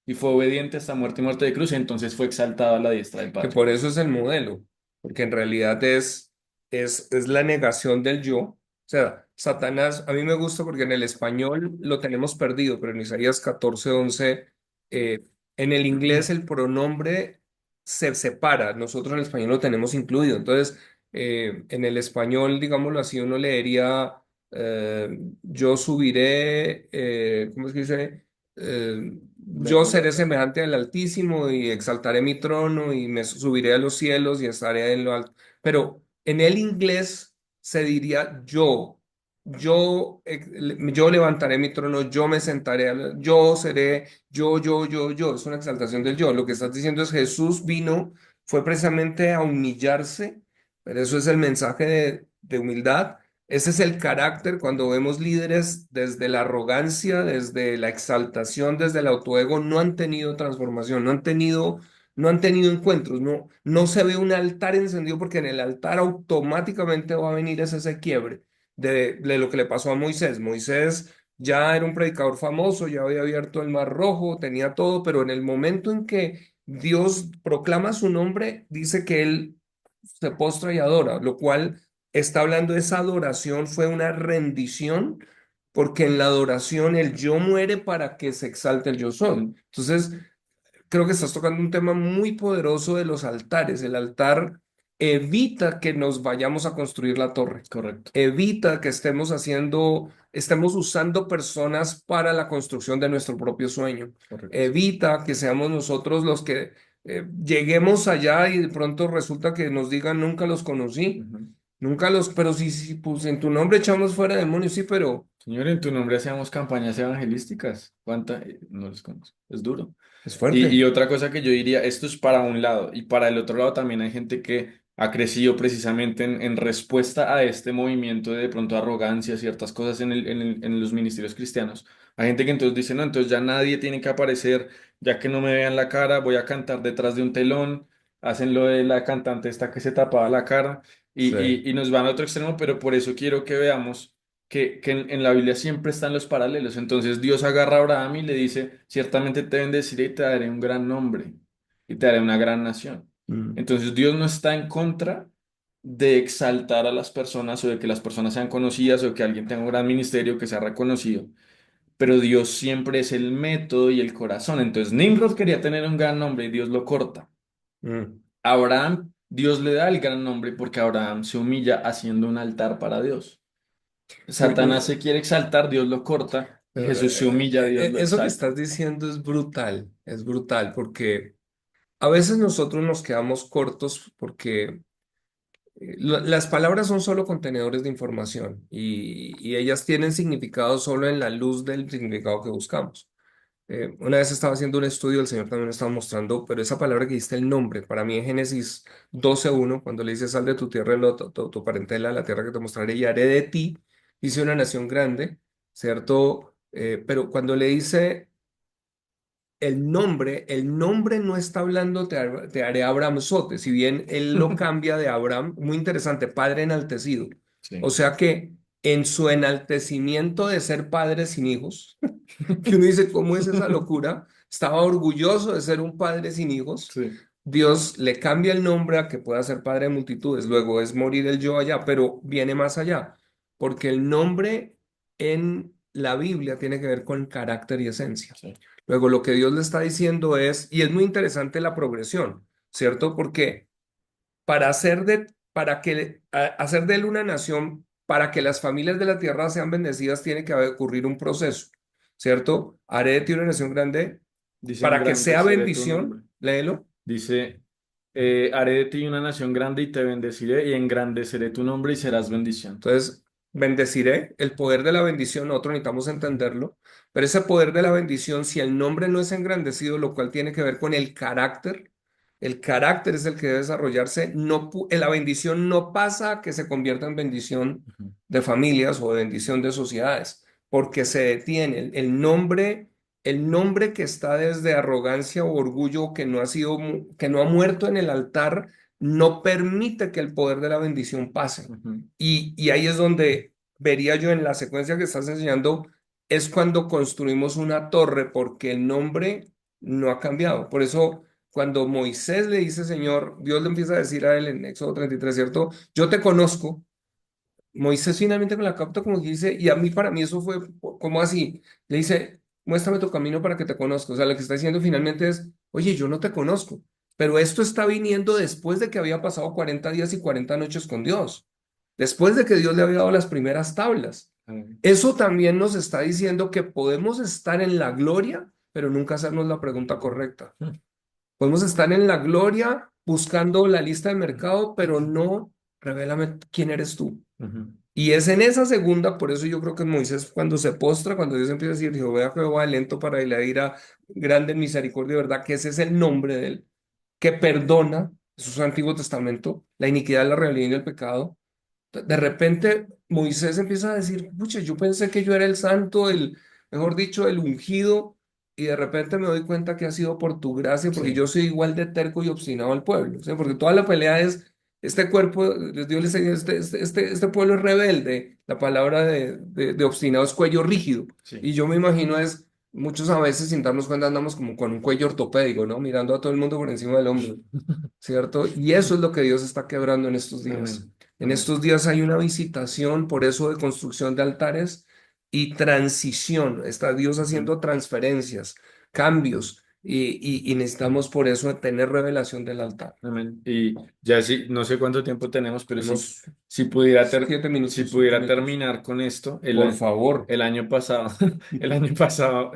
y fue obediente hasta muerte y muerte de cruz, y entonces fue exaltado a la diestra del Que Padre. por eso es el modelo, porque en realidad es la negación del yo. O sea, Satanás, a mí me gusta porque en el español lo tenemos perdido, pero en Isaías 14:11, eh, en el inglés el pronombre se separa, nosotros en el español lo tenemos incluido. Entonces, en el español, digámoslo así, uno leería, yo subiré, ¿cómo es que dice? De Yo acuerdo. seré semejante al Altísimo y exaltaré mi trono y me subiré a los cielos y estaré en lo alto. Pero en el inglés se diría yo levantaré mi trono, yo me sentaré, yo seré, yo. Es una exaltación del yo. Lo que estás diciendo es Jesús vino, fue precisamente a humillarse, pero eso es el mensaje de humildad. Ese es el carácter cuando vemos líderes desde la arrogancia, desde la exaltación, desde el autoego, no han tenido transformación, no han tenido encuentros, no se ve un altar encendido porque en el altar automáticamente va a venir ese quiebre de lo que le pasó a Moisés. Moisés ya era un predicador famoso, ya había abierto el Mar Rojo, tenía todo, pero en el momento en que Dios proclama su nombre, dice que él se postra y adora, lo cual está hablando de esa adoración, fue una rendición, porque en la adoración el yo muere para que se exalte el yo soy. Entonces, creo que estás tocando un tema muy poderoso de los altares. El altar evita que nos vayamos a construir la torre, Correcto, evita que estemos usando personas para la construcción de nuestro propio sueño, correcto. evita que seamos nosotros los que lleguemos allá y de pronto resulta que nos digan nunca los conocí, Ujú. nunca los, pero sí, sí, pues en tu nombre echamos fuera demonios, sí, pero Señor, en tu nombre hacíamos campañas evangelísticas. ¿Cuánta? No los conozco. Es duro. es Y fuerte. otra cosa que yo diría, esto es para un lado y para el otro lado también hay gente que ha crecido precisamente en respuesta a este movimiento de pronto arrogancia, ciertas cosas en los ministerios cristianos. Hay gente que entonces dice, no, entonces ya nadie tiene que aparecer, ya que no me vean la cara, voy a cantar detrás de un telón, hacen lo de la cantante esta que se tapaba la cara Sí. y nos van a otro extremo, pero por eso quiero que veamos que en la Biblia siempre están los paralelos. Entonces Dios agarra a Abraham y le dice, ciertamente te bendeciré y te daré un gran nombre y te daré una gran nación. Mm, Entonces Dios no está en contra de exaltar a las personas o de que las personas sean conocidas o que alguien tenga un gran ministerio que sea reconocido, pero Dios siempre es el método y el corazón. Entonces Nimrod quería tener un gran nombre y Dios lo corta. mm. A Abraham, Dios le da el gran nombre porque Abraham se humilla haciendo un altar para Dios. Satanás se quiere exaltar, Dios lo corta, y Jesús se humilla, Dios lo Eso que exalta. estás diciendo es brutal, porque a veces nosotros nos quedamos cortos porque las palabras son solo contenedores de información y ellas tienen significado solo en la luz del significado que buscamos. Una vez estaba haciendo un estudio, el Señor también me estaba mostrando, pero esa palabra que diste el nombre, para mí en Génesis 12:1, cuando le dice sal de tu tierra, tu parentela, la tierra que te mostraré y haré de ti, dice una nación grande, ¿cierto? Pero cuando le dice el nombre no está hablando te haré Abraham Sote, si bien él lo cambia de Abraham, muy interesante, padre enaltecido. O Sí, sea que en su enaltecimiento de ser padre sin hijos, que uno dice, ¿cómo es esa locura? Estaba orgulloso de ser un padre sin hijos. sí, Dios le cambia el nombre a que pueda ser padre de multitudes. Luego es morir el yo allá, pero viene más allá, porque el nombre en la Biblia tiene que ver con carácter y esencia. sí. Luego lo que Dios le está diciendo es, y es muy interesante la progresión, ¿cierto? Porque hacer de él una nación, para que las familias de la tierra sean bendecidas, tiene que ocurrir un proceso, ¿cierto? Haré de ti una nación grande Dice, para que sea engrandeceré tu nombre. bendición, léelo. Dice, haré de ti una nación grande y te bendeciré y engrandeceré tu nombre y serás bendición. Entonces, bendeciré el poder de la bendición, nosotros necesitamos entenderlo, pero ese poder de la bendición, si el nombre no es engrandecido, lo cual tiene que ver con el carácter es el que debe desarrollarse, la bendición no pasa a que se convierta en bendición Ujú. de familias o de bendición de sociedades, porque se detiene el nombre que está desde arrogancia o orgullo que no ha sido, que no ha muerto en el altar, no permite que el poder de la bendición pase. Ujú. Y ahí es donde vería yo en la secuencia que estás enseñando, es cuando construimos una torre, porque el nombre no ha cambiado. Por eso, cuando Moisés le dice, Señor, Dios le empieza a decir a él en Éxodo 33, ¿cierto? Yo te conozco. Moisés finalmente me la capta como que dice, y a mí, para mí, eso fue como así. Le dice, muéstrame tu camino para que te conozca. O sea, lo que está diciendo finalmente es, oye, yo no te conozco. Pero esto está viniendo después de que había pasado 40 días y 40 noches con Dios, después de que Dios le había dado las primeras tablas. Amén. Eso también nos está diciendo que podemos estar en la gloria, pero nunca hacernos la pregunta correcta. Podemos estar en la gloria buscando la lista de mercado, pero no, revélame quién eres tú. Ujú. Y es en esa segunda, por eso yo creo que Moisés cuando se postra, cuando Dios empieza a decir, Jehová, Jehová, lento para la ira, grande en misericordia, ¿verdad? Que ese es el nombre de él, que perdona, eso es su Antiguo Testamento, la iniquidad, la rebelión y el pecado. De repente Moisés empieza a decir, pucha, yo pensé que yo era el santo, mejor dicho, el ungido, y de repente me doy cuenta que ha sido por tu gracia, porque Sí, yo soy igual de terco y obstinado al pueblo, ¿sí? Porque toda la pelea es, este cuerpo, Dios les enseña, este pueblo es rebelde, la palabra de obstinado es cuello rígido, y sí. yo me imagino es, muchos a veces sin darnos cuenta andamos como con un cuello ortopédico, ¿no? Mirando a todo el mundo por encima del hombro. ¿Cierto? Y eso es lo que Dios está quebrando en estos días. Amén. En Amén. estos días hay una visitación, por eso de construcción de altares y transición. Está Dios Ujú. haciendo transferencias, cambios, y necesitamos por eso tener revelación del altar. Amén. Y ya sí, no sé cuánto tiempo tenemos, pero sí, Tenemos si pudiera, siete si minutos, pudiera 7 minutos. terminar con esto, Por favor. el año pasado, el año pasado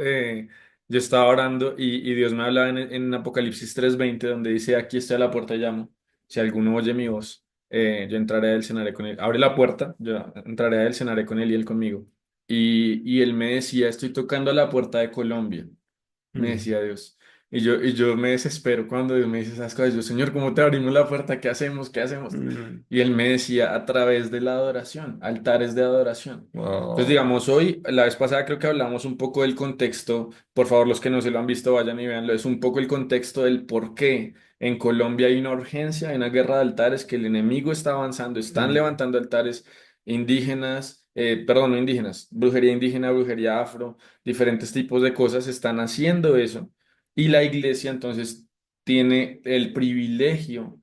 yo estaba orando y Dios me hablaba en Apocalipsis 3:20 donde dice, aquí estoy a la puerta y llamo. Si alguno oye mi voz, yo entraré a él, cenaré con él. Abre la puerta, yo entraré a él, cenaré con él y él conmigo. Y él me decía, estoy tocando a la puerta de Colombia, me Mm, decía Dios. Y yo me desespero cuando Dios me dice esas cosas. Yo, Señor, ¿cómo te abrimos la puerta? ¿Qué hacemos? ¿Qué hacemos? mm, Y Él me decía a través de la adoración, altares de adoración. Entonces, wow, digamos, hoy, la vez pasada creo que hablamos un poco del contexto. Por favor, los que no se lo han visto, vayan y véanlo. Es un poco el contexto del por qué en Colombia hay una urgencia, hay una guerra de altares, que el enemigo está avanzando, están mm, levantando altares indígenas, perdón, no indígenas, brujería indígena, brujería afro, diferentes tipos de cosas están haciendo eso. Y la iglesia entonces tiene el privilegio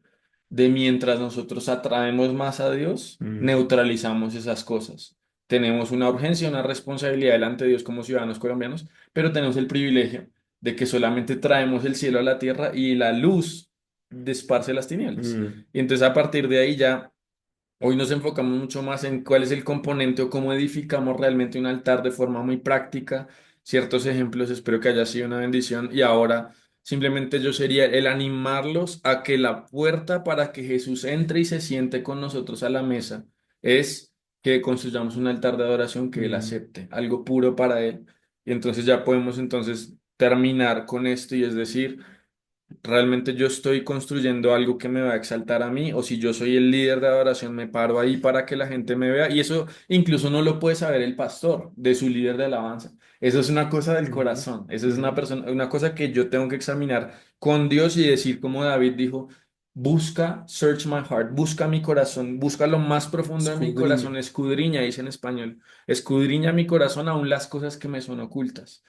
de mientras nosotros atraemos más a Dios, mm, neutralizamos esas cosas. Tenemos una urgencia, una responsabilidad delante de Dios como ciudadanos colombianos, pero tenemos el privilegio de que solamente traemos el cielo a la tierra y la luz desparce las tinieblas. mm, Y entonces a partir de ahí ya hoy nos enfocamos mucho más en cuál es el componente o cómo edificamos realmente un altar de forma muy práctica. Ciertos ejemplos, espero que haya sido una bendición. Y ahora simplemente yo sería el animarlos a que la puerta para que Jesús entre y se siente con nosotros a la mesa es que construyamos un altar de adoración que Él mm, acepte, algo puro para Él. Y entonces ya podemos entonces terminar con esto y es decir, realmente yo estoy construyendo algo que me va a exaltar a mí, o si yo soy el líder de adoración, me paro ahí para que la gente me vea, y eso incluso no lo puede saber el pastor de su líder de alabanza. Eso es una cosa del mm, corazón, eso es una mm. persona, una cosa que yo tengo que examinar con Dios y decir como David dijo, busca, search my heart, busca mi corazón, busca lo más profundo de mi Escudriña. corazón, escudriña, dice en español, escudriña mi corazón aún las cosas que me son ocultas.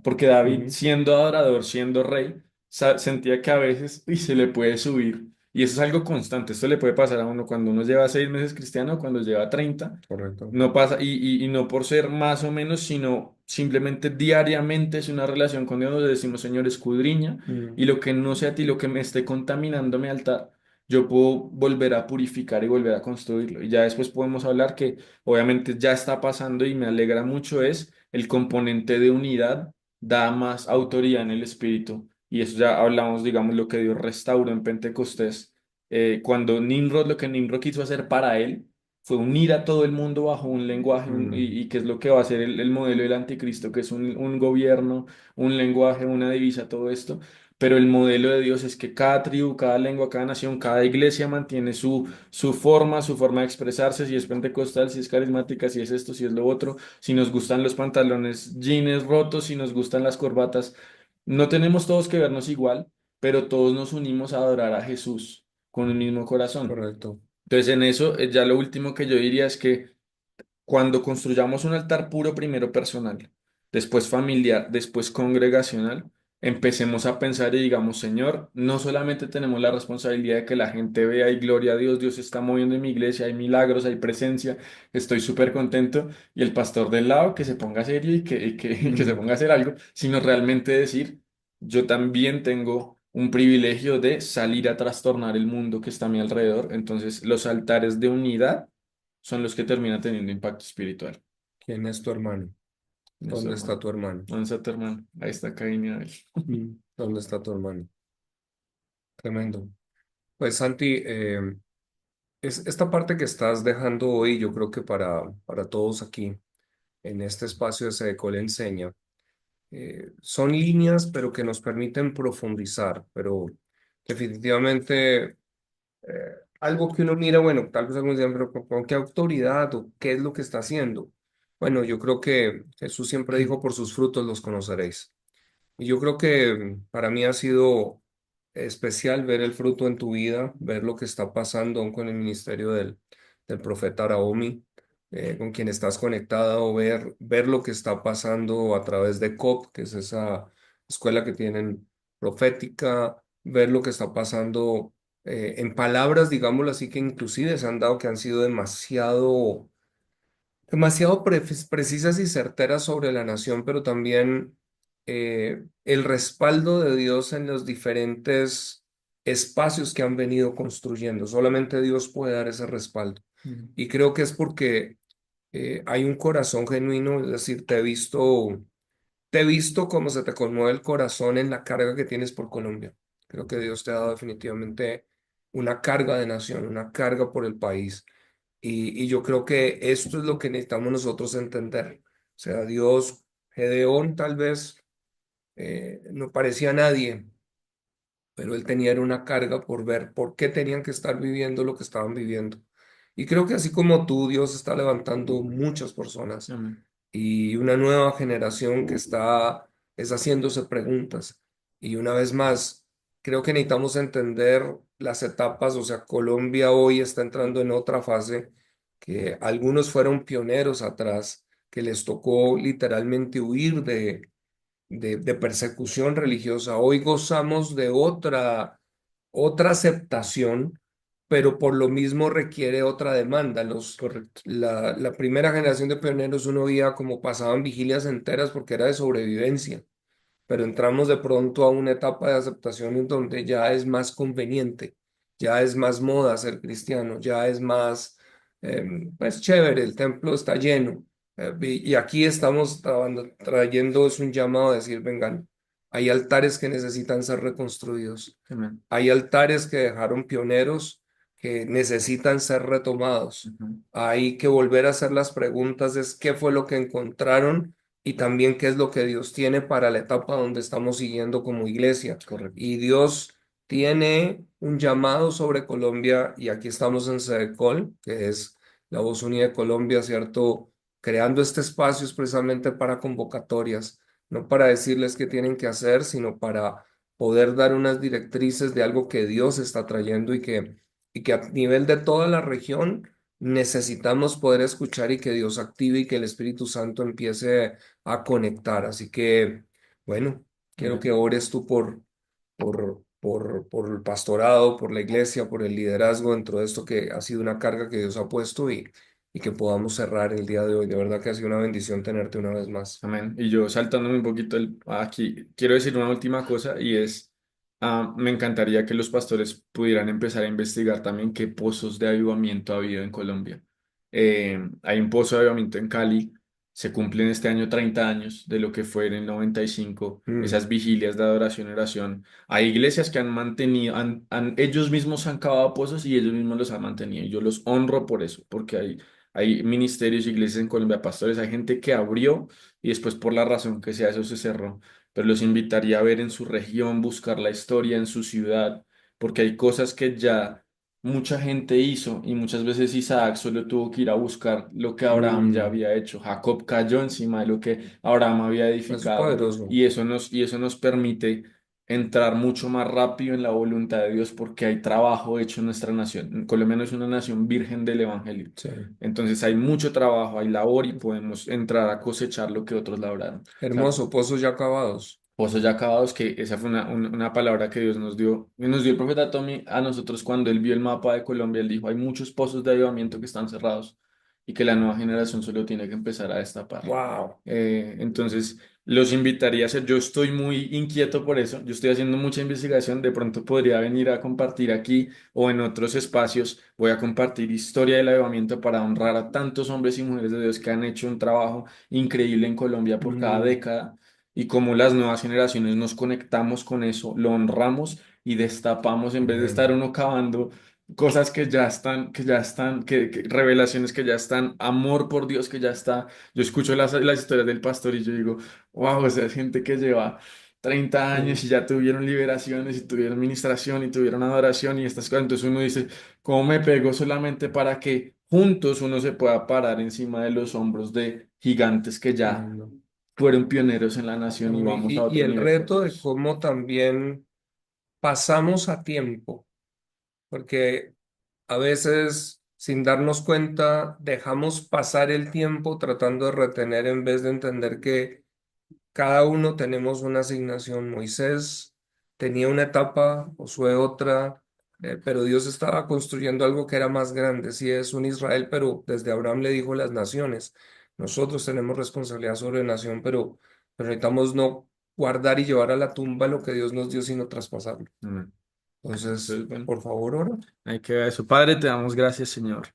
Porque David, Ujú. siendo adorador, siendo rey, sentía que a veces y se le puede subir. Y eso es algo constante. Esto le puede pasar a uno cuando uno lleva 6 meses cristiano, cuando lleva 30. Correcto. No pasa, y no por ser más o menos, sino simplemente diariamente es una relación con Dios. Donde decimos, Señor, escudriña, Mm, y lo que no sea a ti, lo que me esté contaminando mi altar, yo puedo volver a purificar y volver a construirlo. Y ya después podemos hablar que obviamente ya está pasando y me alegra mucho es el componente de unidad da más autoridad en el espíritu y eso ya hablamos, digamos, lo que Dios restauró en Pentecostés. Cuando Nimrod, lo que Nimrod quiso hacer para él fue unir a todo el mundo bajo un lenguaje mm, y que es lo que va a ser el modelo del anticristo, que es un gobierno, un lenguaje, una divisa, todo esto. Pero el modelo de Dios es que cada tribu, cada lengua, cada nación, cada iglesia mantiene su forma de expresarse, si es pentecostal, si es carismática, si es esto, si es lo otro, si nos gustan los pantalones jeans rotos, si nos gustan las corbatas. No tenemos todos que vernos igual, pero todos nos unimos a adorar a Jesús con un mismo corazón. correcto. Entonces, en eso, ya lo último que yo diría es que cuando construyamos un altar puro, primero personal, después familiar, después congregacional, empecemos a pensar y digamos, Señor, no solamente tenemos la responsabilidad de que la gente vea y gloria a Dios, Dios se está moviendo en mi iglesia, hay milagros, hay presencia, estoy súper contento, y el pastor del lado que se ponga serio y que se Mm, ponga a hacer algo, sino realmente decir, yo también tengo un privilegio de salir a trastornar el mundo que está a mi alrededor, entonces los altares de unidad son los que terminan teniendo impacto espiritual. ¿Quién es tu hermano? Nuestro ¿Dónde está hermano. tu hermano? ¿Dónde está tu hermano? Ahí está Caín y Abel. ¿Dónde está tu hermano? Tremendo. Pues Santi, esta parte que estás dejando hoy, yo creo que para todos aquí, en este espacio de Sedeco le enseña, son líneas, pero que nos permiten profundizar, pero definitivamente algo que uno mira, bueno, tal vez algunos dirán, pero ¿con qué autoridad o qué es lo que está haciendo? Bueno, yo creo que Jesús siempre dijo, por sus frutos los conoceréis. Y yo creo que para mí ha sido especial ver el fruto en tu vida, ver lo que está pasando aún con el ministerio del profeta Araomi, con quien estás conectado, ver lo que está pasando a través de COP, que es esa escuela que tienen profética, ver lo que está pasando en palabras, digámoslo así, que inclusive se han dado que han sido demasiado precisas y certeras sobre la nación, pero también el respaldo de Dios en los diferentes espacios que han venido construyendo. Solamente Dios puede dar ese respaldo. Ujú. Y creo que es porque hay un corazón genuino, es decir, te he visto cómo se te conmueve el corazón en la carga que tienes por Colombia. Creo que Dios te ha dado definitivamente una carga de nación, una carga por el país. Y yo creo que esto es lo que necesitamos nosotros entender. O sea, Dios, Gedeón tal vez no parecía nadie, pero él tenía era una carga por ver por qué tenían que estar viviendo lo que estaban viviendo. Y creo que así como tú, Dios está levantando muchas personas Amén. y una nueva generación que es haciéndose preguntas. Y una vez más, creo que necesitamos entender las etapas, o sea, Colombia hoy está entrando en otra fase que algunos fueron pioneros atrás, que les tocó literalmente huir de persecución religiosa. Hoy gozamos de otra aceptación, pero por lo mismo requiere otra demanda. Correcto. La primera generación de pioneros uno veía como pasaban vigilias enteras porque era de sobrevivencia, pero entramos de pronto a una etapa de aceptación en donde ya es más conveniente, ya es más moda ser cristiano, ya es más, pues chévere, el templo está lleno. Y aquí estamos trayendo, es un llamado a decir, vengan, hay altares que necesitan ser reconstruidos, Amén. hay altares que dejaron pioneros que necesitan ser retomados. Ujú. Hay que volver a hacer las preguntas, es qué fue lo que encontraron y también qué es lo que Dios tiene para la etapa donde estamos siguiendo como iglesia. Correcto. Y Dios tiene un llamado sobre Colombia y aquí estamos en Sedecol, que es la voz unida de Colombia, ¿cierto? Creando este espacio es precisamente para convocatorias, no para decirles qué tienen que hacer, sino para poder dar unas directrices de algo que Dios está trayendo y que a nivel de toda la región necesitamos poder escuchar y que Dios active y que el Espíritu Santo empiece a conectar. Así que, bueno, quiero que Amén. ores tú por el pastorado, por la iglesia, por el liderazgo dentro de esto que ha sido una carga que Dios ha puesto y que podamos cerrar el día de hoy. De verdad que ha sido una bendición tenerte una vez más. Amén. Y yo saltándome un poquito aquí, quiero decir una última cosa y es, me encantaría que los pastores pudieran empezar a investigar también qué pozos de avivamiento ha habido en Colombia. Hay un pozo de avivamiento en Cali, se cumplen este año 30 años de lo que fue en el 95, Mm, esas vigilias de adoración y oración. Hay iglesias que han mantenido, ellos mismos han cavado pozos y ellos mismos los han mantenido. Y yo los honro por eso, porque hay ministerios, iglesias en Colombia, pastores, hay gente que abrió y después por la razón que sea eso se cerró. Pero los invitaría a ver en su región, buscar la historia en su ciudad, porque hay cosas que ya mucha gente hizo y muchas veces Isaac solo tuvo que ir a buscar lo que Abraham ya mm, había hecho. Jacob cayó encima de lo que Abraham había es edificado poderoso. y eso nos permite entrar mucho más rápido en la voluntad de Dios porque hay trabajo hecho en nuestra nación. Colombia no es una nación virgen del evangelio. Sí. Entonces hay mucho trabajo, hay labor y podemos entrar a cosechar lo que otros labraron. O sea, Hermoso, pozos ya acabados. pozos ya acabados, que esa fue una palabra que Dios nos dio el profeta Tommy a nosotros cuando él vio el mapa de Colombia, él dijo, hay muchos pozos de avivamiento que están cerrados y que la nueva generación solo tiene que empezar a destapar. Wow. Entonces, los invitaría a hacer. Yo estoy muy inquieto por eso. Yo estoy haciendo mucha investigación. De pronto podría venir a compartir aquí o en otros espacios. Voy a compartir historia del avivamiento para honrar a tantos hombres y mujeres de Dios que han hecho un trabajo increíble en Colombia por cada Mm, década y cómo las nuevas generaciones nos conectamos con eso, lo honramos y destapamos en vez de estar amén. uno cavando cosas revelaciones que ya están, amor por Dios que ya está. Yo escucho las historias del pastor y yo digo, wow, esa es gente que lleva 30 años y Sí, ya tuvieron liberaciones y tuvieron ministración y tuvieron adoración y estas cosas. Entonces uno dice, ¿cómo me pego solamente para que juntos uno se pueda parar encima de los hombros de gigantes que ya tremendo. fueron pioneros en la nación y No, vamos a y otro el nivel con reto de ellos? cómo también pasamos a tiempo, porque a veces, sin darnos cuenta, dejamos pasar el tiempo tratando de retener en vez de entender que cada uno tenemos una asignación. Moisés tenía una etapa, Josué otra, pero Dios estaba construyendo algo que era más grande. Sí, es un Israel, pero desde Abraham le dijo las naciones. Nosotros tenemos responsabilidad sobre nación, pero necesitamos no guardar y llevar a la tumba lo que Dios nos dio, sino traspasarlo. Mm. Entonces, Entonces, bueno. por favor, ora. Hay que ver eso. Padre, te damos gracias, Señor,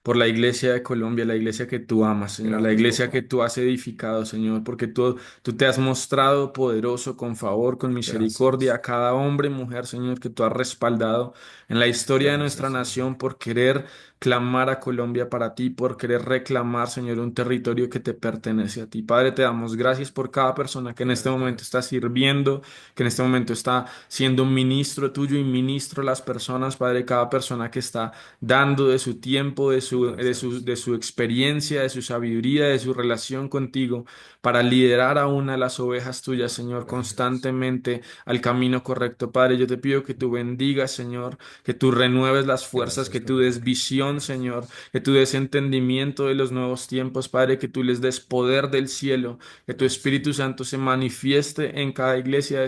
por la iglesia de Colombia, la iglesia que tú amas, Señor, la Gracias, iglesia que papá. tú has edificado, Señor, porque tú te has mostrado poderoso, con favor, con misericordia Gracias. a cada hombre y mujer, Señor, que tú has respaldado en la historia de nuestra Gracias, Señor. nación por querer clamar a Colombia para ti, por querer reclamar, Señor, un territorio que te pertenece a ti. Padre, te damos gracias por cada persona que en este momento está Gracias. sirviendo, que en este momento está siendo un ministro tuyo y ministro a las personas, Padre, cada persona que está dando de su tiempo, Gracias. de su experiencia, de su sabiduría, de su relación contigo, para liderar a una de las ovejas tuyas, Señor, Gracias. constantemente al camino correcto. Padre, yo te pido que tú bendigas, Señor, que tú renueves las fuerzas, Gracias, que tú des Señor. visión, Señor, Gracias. que tú des entendimiento de los nuevos tiempos, Padre, que tú les des poder del cielo, que tu Gracias. Espíritu Santo se manifieste en cada iglesia de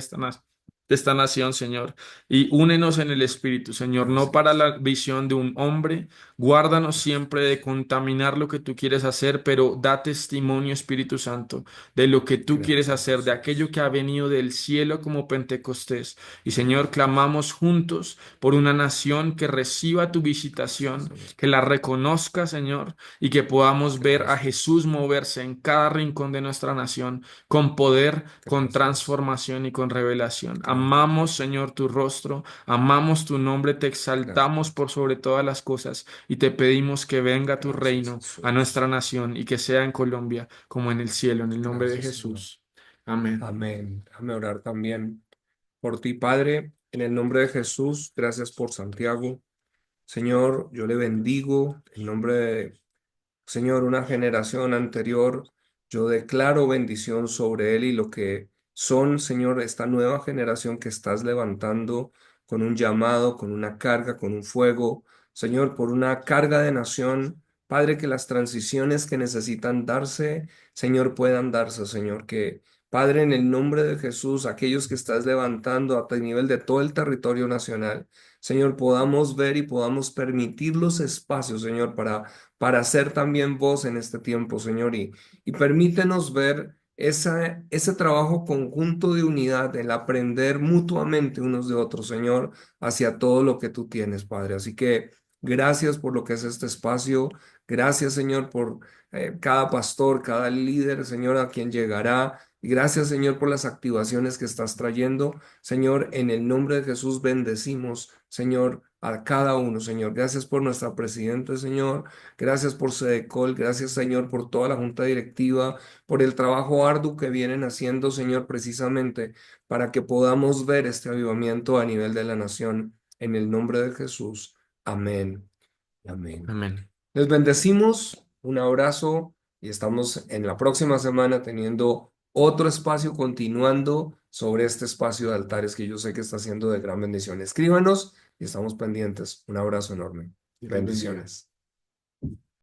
esta nación, Señor. Y únenos en el Espíritu, Señor, no para Gracias. la visión de un hombre. Guárdanos siempre de contaminar lo que tú quieres hacer, pero da testimonio, Espíritu Santo, de lo que tú quieres Gracias, hacer, de aquello Jesús. que ha venido del cielo como Pentecostés. Y Señor, clamamos juntos por una nación que reciba tu Gracias, visitación, Señor. que la reconozca, Señor, y que podamos ver a Gracias. Jesús moverse en cada rincón de nuestra nación con poder, con Gracias. transformación y con revelación. Gracias, Amamos, Señor. Señor, tu rostro, amamos tu nombre, te exaltamos Gracias. por sobre todas las cosas y te pedimos que venga tu Gracias, reino a Jesús. nuestra nación y que sea en Colombia como en el cielo, en el nombre de Gracias, Señor. Jesús. Amén. Amén. Déjame orar también por ti, Padre, en el nombre de Jesús. Gracias por Santiago. Señor, yo le bendigo en nombre de Señor, una generación anterior, yo declaro bendición sobre él y lo que son, Señor, esta nueva generación que estás levantando con un llamado, con una carga, con un fuego, Señor, por una carga de nación. Padre, que las transiciones que necesitan darse, Señor, puedan darse, Señor, que Padre, en el nombre de Jesús, aquellos que estás levantando a nivel de todo el territorio nacional, Señor, podamos ver y podamos permitir los espacios, Señor, para ser también voz en este tiempo, Señor, y permítenos ver ese trabajo conjunto de unidad, el aprender mutuamente unos de otros, Señor, hacia todo lo que tú tienes, Padre. Así que gracias por lo que es este espacio, gracias, Señor, por cada pastor, cada líder, Señor, a quien llegará. Y gracias, Señor, por las activaciones que estás trayendo. Señor, en el nombre de Jesús bendecimos, Señor, a cada uno, Señor. Gracias por nuestra presidenta, Señor. Gracias por Sedecol, gracias Señor por toda la junta directiva, por el trabajo arduo que vienen haciendo, Señor, precisamente para que podamos ver este avivamiento a nivel de la nación. En el nombre de Jesús. Amén. Amén. Amén. Les bendecimos, un abrazo y estamos en la próxima semana teniendo otro espacio continuando sobre este espacio de altares que yo sé que está siendo de gran bendición. Escríbanos y estamos pendientes. Un abrazo enorme. Dios les bendiga. Bendiciones.